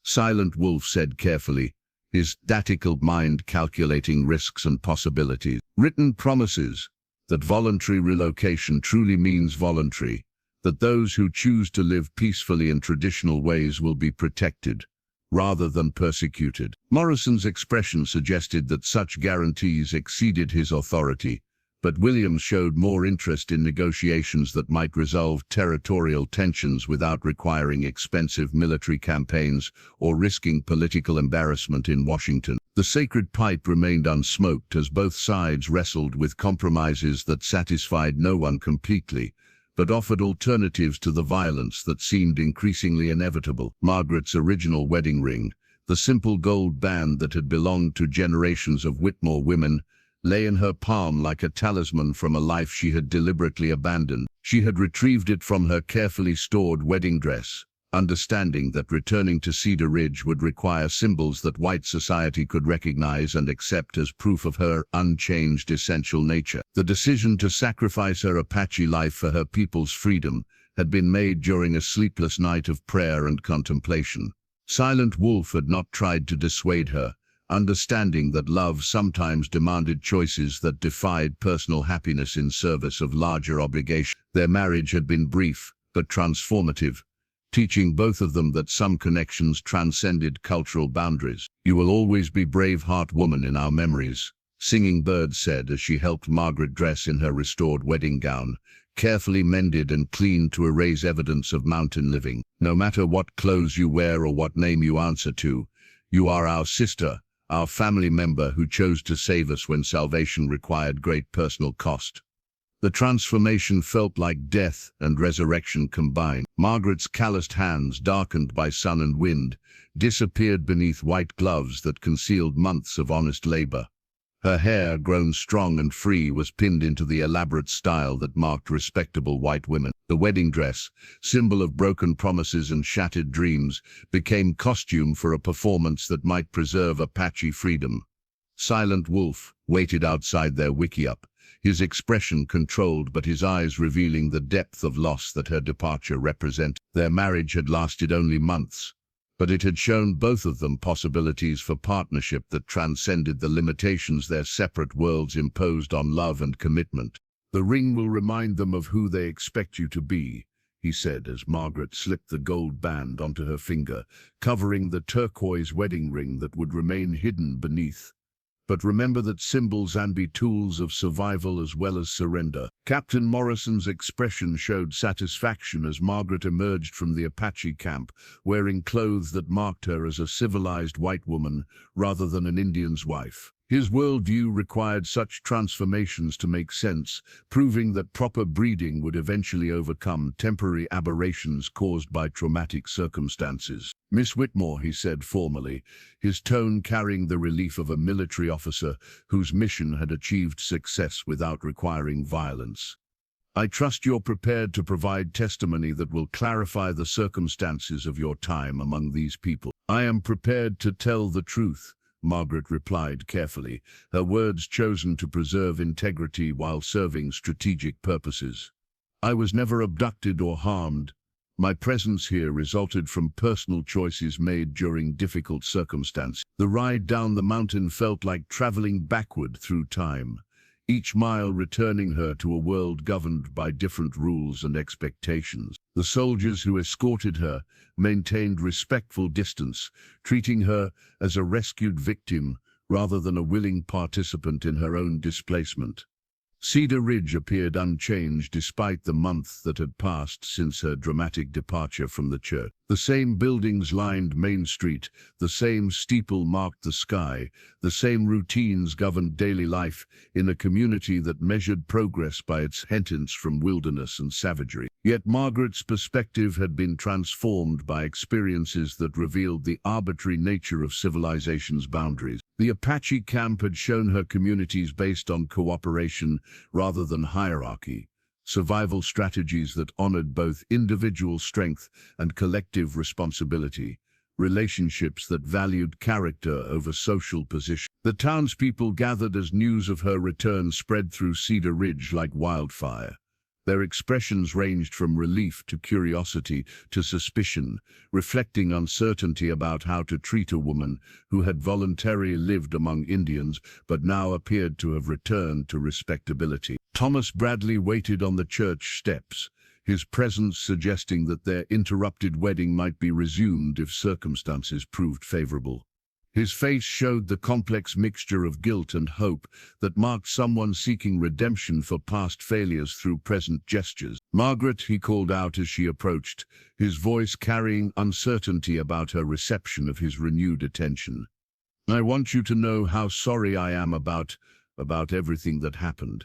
S1: Silent Wolf said carefully, his statical mind calculating risks and possibilities. "Written promises that voluntary relocation truly means voluntary, that those who choose to live peacefully in traditional ways will be protected, rather than persecuted." Morrison's expression suggested that such guarantees exceeded his authority, but Williams showed more interest in negotiations that might resolve territorial tensions without requiring expensive military campaigns or risking political embarrassment in Washington. The sacred pipe remained unsmoked as both sides wrestled with compromises that satisfied no one completely, but offered alternatives to the violence that seemed increasingly inevitable. Margaret's original wedding ring, the simple gold band that had belonged to generations of Whitmore women, lay in her palm like a talisman from a life she had deliberately abandoned. She had retrieved it from her carefully stored wedding dress, understanding that returning to Cedar Ridge would require symbols that white society could recognize and accept as proof of her unchanged essential nature. The decision to sacrifice her Apache life for her people's freedom had been made during a sleepless night of prayer and contemplation. Silent Wolf had not tried to dissuade her, understanding that love sometimes demanded choices that defied personal happiness in service of larger obligation. Their marriage had been brief, but transformative, teaching both of them that some connections transcended cultural boundaries. "You will always be Braveheart woman in our memories," Singing Bird said as she helped Margaret dress in her restored wedding gown, carefully mended and cleaned to erase evidence of mountain living. "No matter what clothes you wear or what name you answer to, you are our sister, our family member who chose to save us when salvation required great personal cost." The transformation felt like death and resurrection combined. Margaret's calloused hands, darkened by sun and wind, disappeared beneath white gloves that concealed months of honest labor. Her hair, grown strong and free, was pinned into the elaborate style that marked respectable white women. The wedding dress, symbol of broken promises and shattered dreams, became costume for a performance that might preserve Apache freedom. Silent Wolf waited outside their wickiup, his expression controlled but his eyes revealing the depth of loss that her departure represented. Their marriage had lasted only months, but it had shown both of them possibilities for partnership that transcended the limitations their separate worlds imposed on love and commitment. "The ring will remind them of who they expect you to be," he said as Margaret slipped the gold band onto her finger, covering the turquoise wedding ring that would remain hidden beneath. "But remember that symbols can be tools of survival as well as surrender." Captain Morrison's expression showed satisfaction as Margaret emerged from the Apache camp, wearing clothes that marked her as a civilized white woman rather than an Indian's wife. His worldview required such transformations to make sense, proving that proper breeding would eventually overcome temporary aberrations caused by traumatic circumstances. "Miss Whitmore," he said formally, his tone carrying the relief of a military officer whose mission had achieved success without requiring violence. "I trust you're prepared to provide testimony that will clarify the circumstances of your time among these people." "I am prepared to tell the truth," Margaret replied carefully, her words chosen to preserve integrity while serving strategic purposes. "I was never abducted or harmed. My presence here resulted from personal choices made during difficult circumstances." The ride down the mountain felt like traveling backward through time, each mile returning her to a world governed by different rules and expectations. The soldiers who escorted her maintained respectful distance, treating her as a rescued victim rather than a willing participant in her own displacement. Cedar Ridge appeared unchanged despite the month that had passed since her dramatic departure from the church. The same buildings lined Main Street, the same steeple marked the sky, the same routines governed daily life in a community that measured progress by its heritage from wilderness and savagery. Yet Margaret's perspective had been transformed by experiences that revealed the arbitrary nature of civilization's boundaries. The Apache camp had shown her communities based on cooperation rather than hierarchy, survival strategies that honored both individual strength and collective responsibility, relationships that valued character over social position. The townspeople gathered as news of her return spread through Cedar Ridge like wildfire. Their expressions ranged from relief to curiosity to suspicion, reflecting uncertainty about how to treat a woman who had voluntarily lived among Indians but now appeared to have returned to respectability. Thomas Bradley waited on the church steps, his presence suggesting that their interrupted wedding might be resumed if circumstances proved favorable. His face showed the complex mixture of guilt and hope that marked someone seeking redemption for past failures through present gestures. "Margaret," he called out as she approached, his voice carrying uncertainty about her reception of his renewed attention. "I want you to know how sorry I am about everything that happened.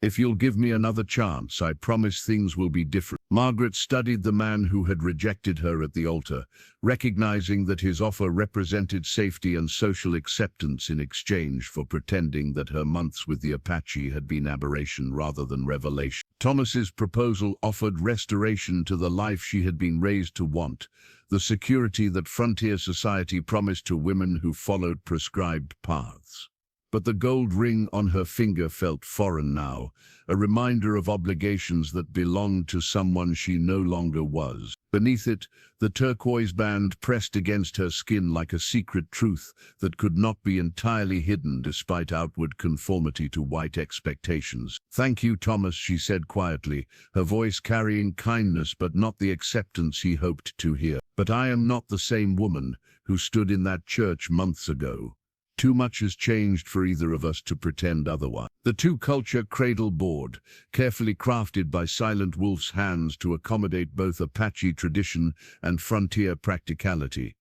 S1: If you'll give me another chance, I promise things will be different." Margaret studied the man who had rejected her at the altar, recognizing that his offer represented safety and social acceptance in exchange for pretending that her months with the Apache had been aberration rather than revelation. Thomas's proposal offered restoration to the life she had been raised to want, the security that frontier society promised to women who followed prescribed paths. But the gold ring on her finger felt foreign now, a reminder of obligations that belonged to someone she no longer was. Beneath it, the turquoise band pressed against her skin like a secret truth that could not be entirely hidden despite outward conformity to white expectations. "Thank you, Thomas," she said quietly, her voice carrying kindness but not the acceptance he hoped to hear. "But I am not the same woman who stood in that church months ago. Too much has changed for either of us to pretend otherwise." The two-culture cradle board, carefully crafted by Silent Wolf's hands to accommodate both Apache tradition and frontier practicality,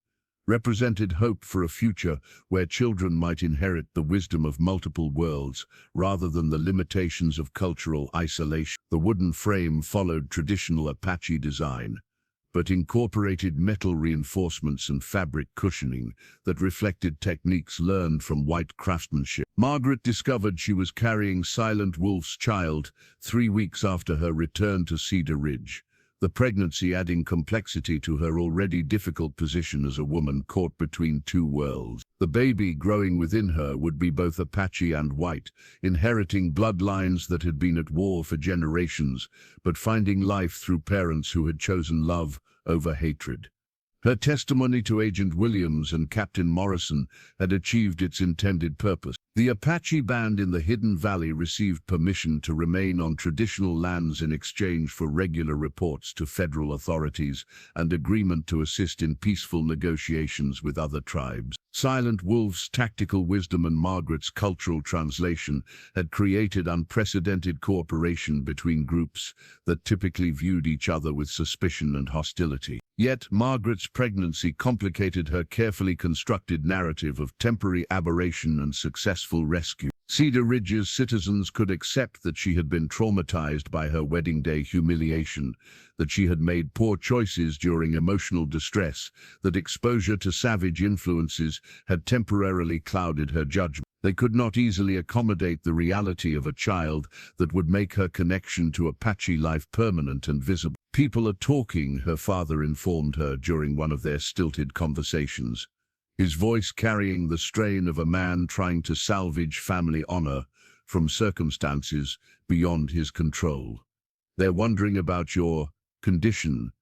S1: represented hope for a future where children might inherit the wisdom of multiple worlds rather than the limitations of cultural isolation. The wooden frame followed traditional Apache design, but incorporated metal reinforcements and fabric cushioning that reflected techniques learned from white craftsmanship. Margaret discovered she was carrying Silent Wolf's child 3 weeks after her return to Cedar Ridge, the pregnancy adding complexity to her already difficult position as a woman caught between two worlds. The baby growing within her would be both Apache and white, inheriting bloodlines that had been at war for generations, but finding life through parents who had chosen love over hatred. Her testimony to Agent Williams and Captain Morrison had achieved its intended purpose. The Apache band in the Hidden Valley received permission to remain on traditional lands in exchange for regular reports to federal authorities and agreement to assist in peaceful negotiations with other tribes. Silent Wolf's tactical wisdom and Margaret's cultural translation had created unprecedented cooperation between groups that typically viewed each other with suspicion and hostility. Yet, Margaret's pregnancy complicated her carefully constructed narrative of temporary aberration and successful rescue. Cedar Ridge's citizens could accept that she had been traumatized by her wedding day humiliation, that she had made poor choices during emotional distress, that exposure to savage influences had temporarily clouded her judgment. They could not easily accommodate the reality of a child that would make her connection to Apache life permanent and visible. "People are talking," her father informed her during one of their stilted conversations, his voice carrying the strain of a man trying to salvage family honor from circumstances beyond his control. "They're wondering about your condition,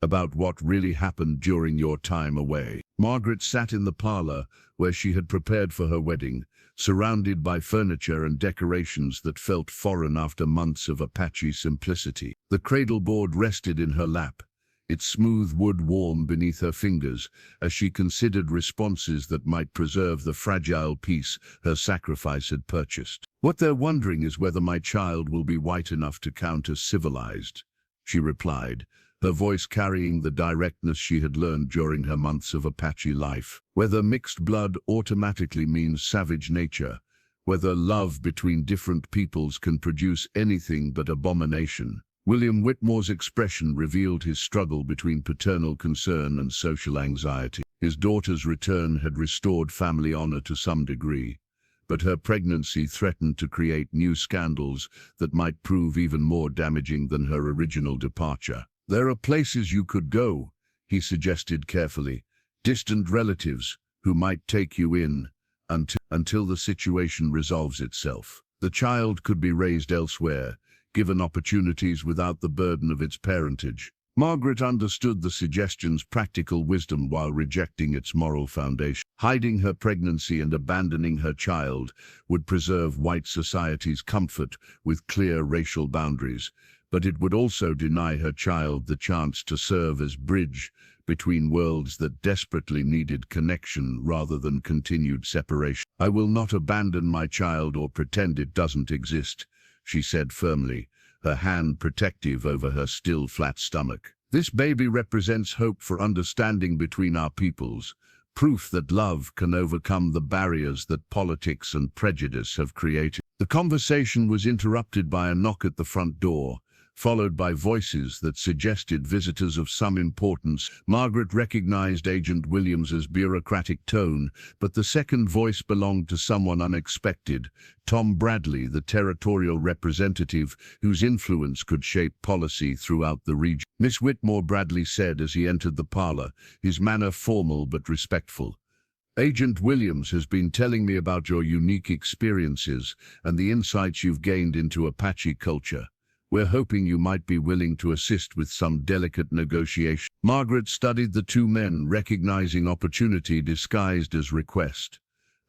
S1: about what really happened during your time away." Margaret sat in the parlor where she had prepared for her wedding, surrounded by furniture and decorations that felt foreign after months of Apache simplicity. The cradle board rested in her lap, its smooth wood warm beneath her fingers, as she considered responses that might preserve the fragile peace her sacrifice had purchased. "What they're wondering is whether my child will be white enough to count as civilized," she replied, her voice carrying the directness she had learned during her months of Apache life. "Whether mixed blood automatically means savage nature, whether love between different peoples can produce anything but abomination." William Whitmore's expression revealed his struggle between paternal concern and social anxiety. His daughter's return had restored family honor to some degree, but her pregnancy threatened to create new scandals that might prove even more damaging than her original departure. "There are places you could go," he suggested carefully, "distant relatives who might take you in until the situation resolves itself. The child could be raised elsewhere, given opportunities without the burden of its parentage." Margaret understood the suggestion's practical wisdom while rejecting its moral foundation. Hiding her pregnancy and abandoning her child would preserve white society's comfort with clear racial boundaries, but it would also deny her child the chance to serve as bridge between worlds that desperately needed connection rather than continued separation. "I will not abandon my child or pretend it doesn't exist," she said firmly, her hand protective over her still flat stomach. "This baby represents hope for understanding between our peoples, proof that love can overcome the barriers that politics and prejudice have created." The conversation was interrupted by a knock at the front door, followed by voices that suggested visitors of some importance. Margaret recognized Agent Williams's bureaucratic tone, but the second voice belonged to someone unexpected, Tom Bradley, the territorial representative whose influence could shape policy throughout the region. "Miss Whitmore," Bradley said as he entered the parlor, his manner formal but respectful. "Agent Williams has been telling me about your unique experiences and the insights you've gained into Apache culture. We're hoping you might be willing to assist with some delicate negotiation." Margaret studied the two men, recognizing opportunity disguised as request.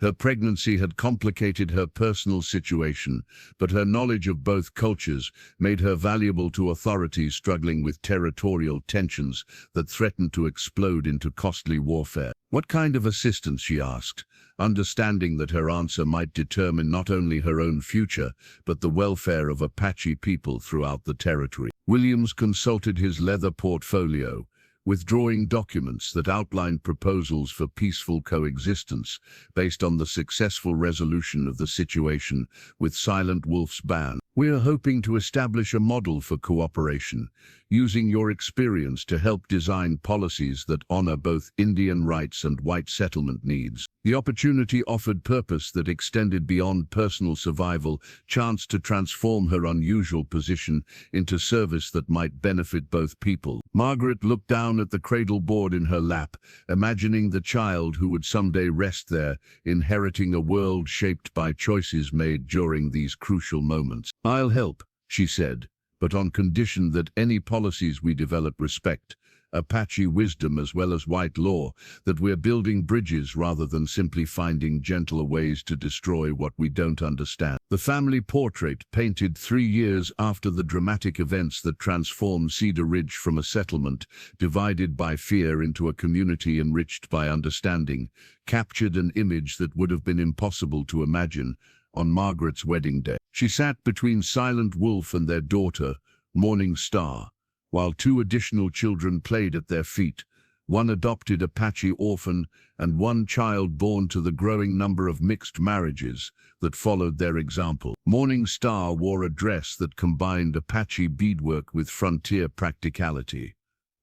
S1: Her pregnancy had complicated her personal situation, but her knowledge of both cultures made her valuable to authorities struggling with territorial tensions that threatened to explode into costly warfare. "What kind of assistance?" she asked, understanding that her answer might determine not only her own future, but the welfare of Apache people throughout the territory. Williams consulted his leather portfolio, withdrawing documents that outlined proposals for peaceful coexistence based on the successful resolution of the situation with Silent Wolf's band. "We are hoping to establish a model for cooperation, using your experience to help design policies that honor both Indian rights and white settlement needs." The opportunity offered purpose that extended beyond personal survival, chance to transform her unusual position into service that might benefit both people. Margaret looked down at the cradle board in her lap, imagining the child who would someday rest there, inheriting a world shaped by choices made during these crucial moments. "I'll help," she said, "but on condition that any policies we develop respect Apache wisdom as well as white law, that we're building bridges rather than simply finding gentler ways to destroy what we don't understand. The family portrait, painted 3 years after the dramatic events that transformed Cedar Ridge from a settlement divided by fear into a community enriched by understanding, captured an image that would have been impossible to imagine on Margaret's wedding day. She sat between Silent Wolf and their daughter, Morning Star, while 2 additional children played at their feet, one adopted Apache orphan and 1 child born to the growing number of mixed marriages that followed their example. Morning Star wore a dress that combined Apache beadwork with frontier practicality,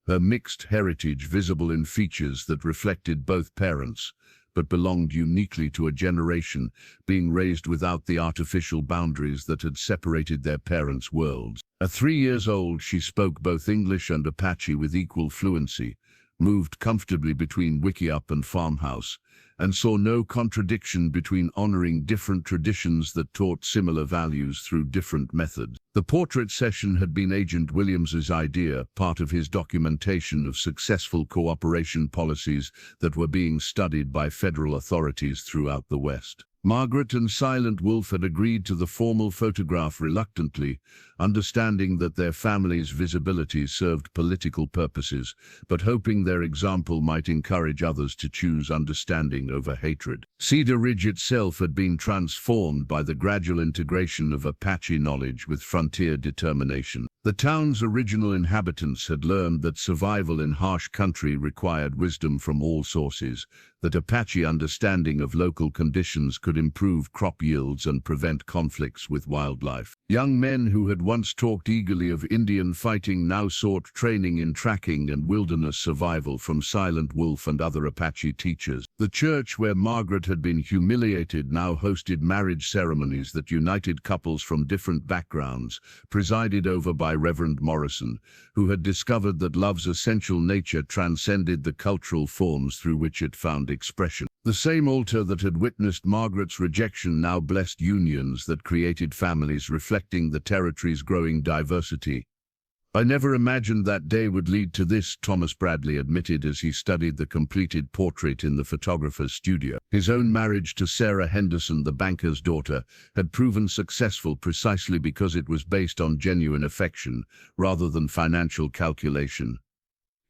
S1: her mixed heritage visible in features that reflected both parents, but belonged uniquely to a generation being raised without the artificial boundaries that had separated their parents' worlds. At 3 years old, she spoke both English and Apache with equal fluency, moved comfortably between wickiup and farmhouse, and saw no contradiction between honoring different traditions that taught similar values through different methods. The portrait session had been Agent Williams's idea, part of his documentation of successful cooperation policies that were being studied by federal authorities throughout the West. Margaret and Silent Wolf had agreed to the formal photograph reluctantly, understanding that their family's visibility served political purposes, but hoping their example might encourage others to choose understanding over hatred. Cedar Ridge itself had been transformed by the gradual integration of Apache knowledge with frontier determination. The town's original inhabitants had learned that survival in harsh country required wisdom from all sources, that Apache understanding of local conditions could improve crop yields and prevent conflicts with wildlife. Young men who had once talked eagerly of Indian fighting now sought training in tracking and wilderness survival from Silent Wolf and other Apache teachers. The church where Margaret had been humiliated now hosted marriage ceremonies that united couples from different backgrounds, presided over by Reverend Morrison, who had discovered that love's essential nature transcended the cultural forms through which it found expression. The same altar that had witnessed Margaret's rejection now blessed unions that created families reflecting the territory's growing diversity. "I never imagined that day would lead to this," Thomas Bradley admitted as he studied the completed portrait in the photographer's studio. His own marriage to Sarah Henderson, the banker's daughter, had proven successful precisely because it was based on genuine affection rather than financial calculation.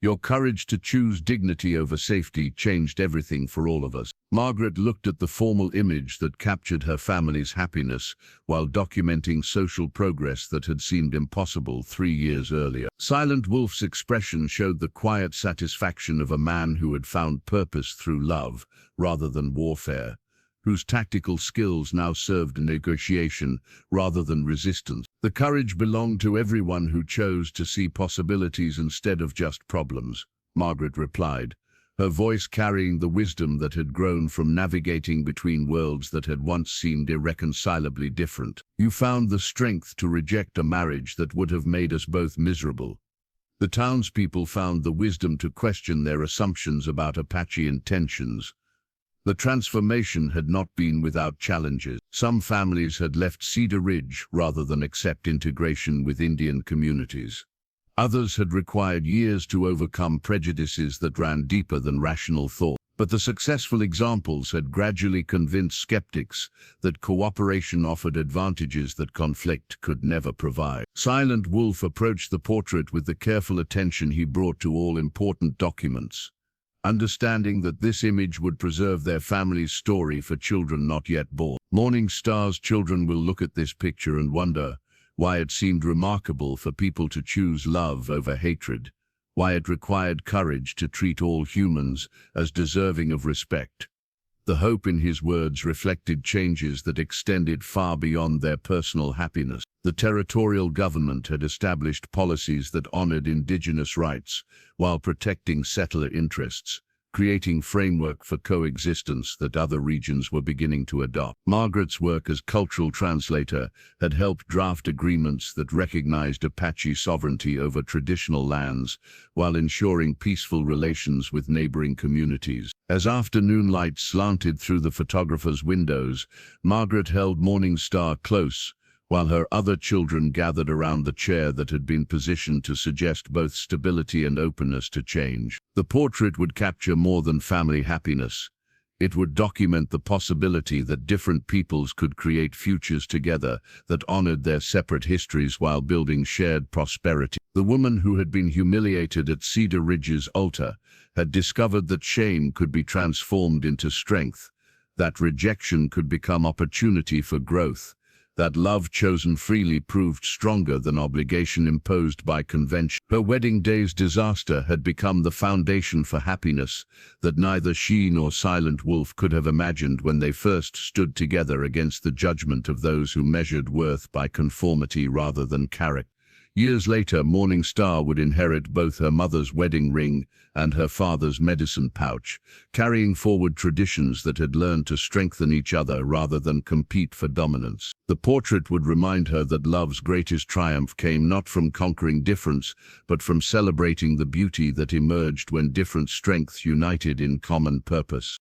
S1: "Your courage to choose dignity over safety changed everything for all of us." Margaret looked at the formal image that captured her family's happiness while documenting social progress that had seemed impossible 3 years earlier. Silent Wolf's expression showed the quiet satisfaction of a man who had found purpose through love rather than warfare, whose tactical skills now served negotiation rather than resistance. The courage belonged to everyone who chose to see possibilities instead of just problems, Margaret replied, her voice carrying the wisdom that had grown from navigating between worlds that had once seemed irreconcilably different. "You found the strength to reject a marriage that would have made us both miserable." The townspeople found the wisdom to question their assumptions about Apache intentions. The transformation had not been without challenges. Some families had left Cedar Ridge rather than accept integration with Indian communities. Others had required years to overcome prejudices that ran deeper than rational thought. But the successful examples had gradually convinced skeptics that cooperation offered advantages that conflict could never provide. Silent Wolf approached the portrait with the careful attention he brought to all important documents, understanding that this image would preserve their family's story for children not yet born. Morning Star's children will look at this picture and wonder why it seemed remarkable for people to choose love over hatred, why it required courage to treat all humans as deserving of respect. The hope in his words reflected changes that extended far beyond their personal happiness. The territorial government had established policies that honored indigenous rights while protecting settler interests, creating framework for coexistence that other regions were beginning to adopt. Margaret's work as cultural translator had helped draft agreements that recognized Apache sovereignty over traditional lands while ensuring peaceful relations with neighboring communities. As afternoon light slanted through the photographer's windows, Margaret held Morning Star close, while her other children gathered around the chair that had been positioned to suggest both stability and openness to change. The portrait would capture more than family happiness. It would document the possibility that different peoples could create futures together that honored their separate histories while building shared prosperity. The woman who had been humiliated at Cedar Ridge's altar had discovered that shame could be transformed into strength, that rejection could become opportunity for growth, that love chosen freely proved stronger than obligation imposed by convention. Her wedding day's disaster had become the foundation for happiness that neither she nor Silent Wolf could have imagined when they first stood together against the judgment of those who measured worth by conformity rather than character. Years later, Morning Star would inherit both her mother's wedding ring and her father's medicine pouch, carrying forward traditions that had learned to strengthen each other rather than compete for dominance. The portrait would remind her that love's greatest triumph came not from conquering difference, but from celebrating the beauty that emerged when different strengths united in common purpose.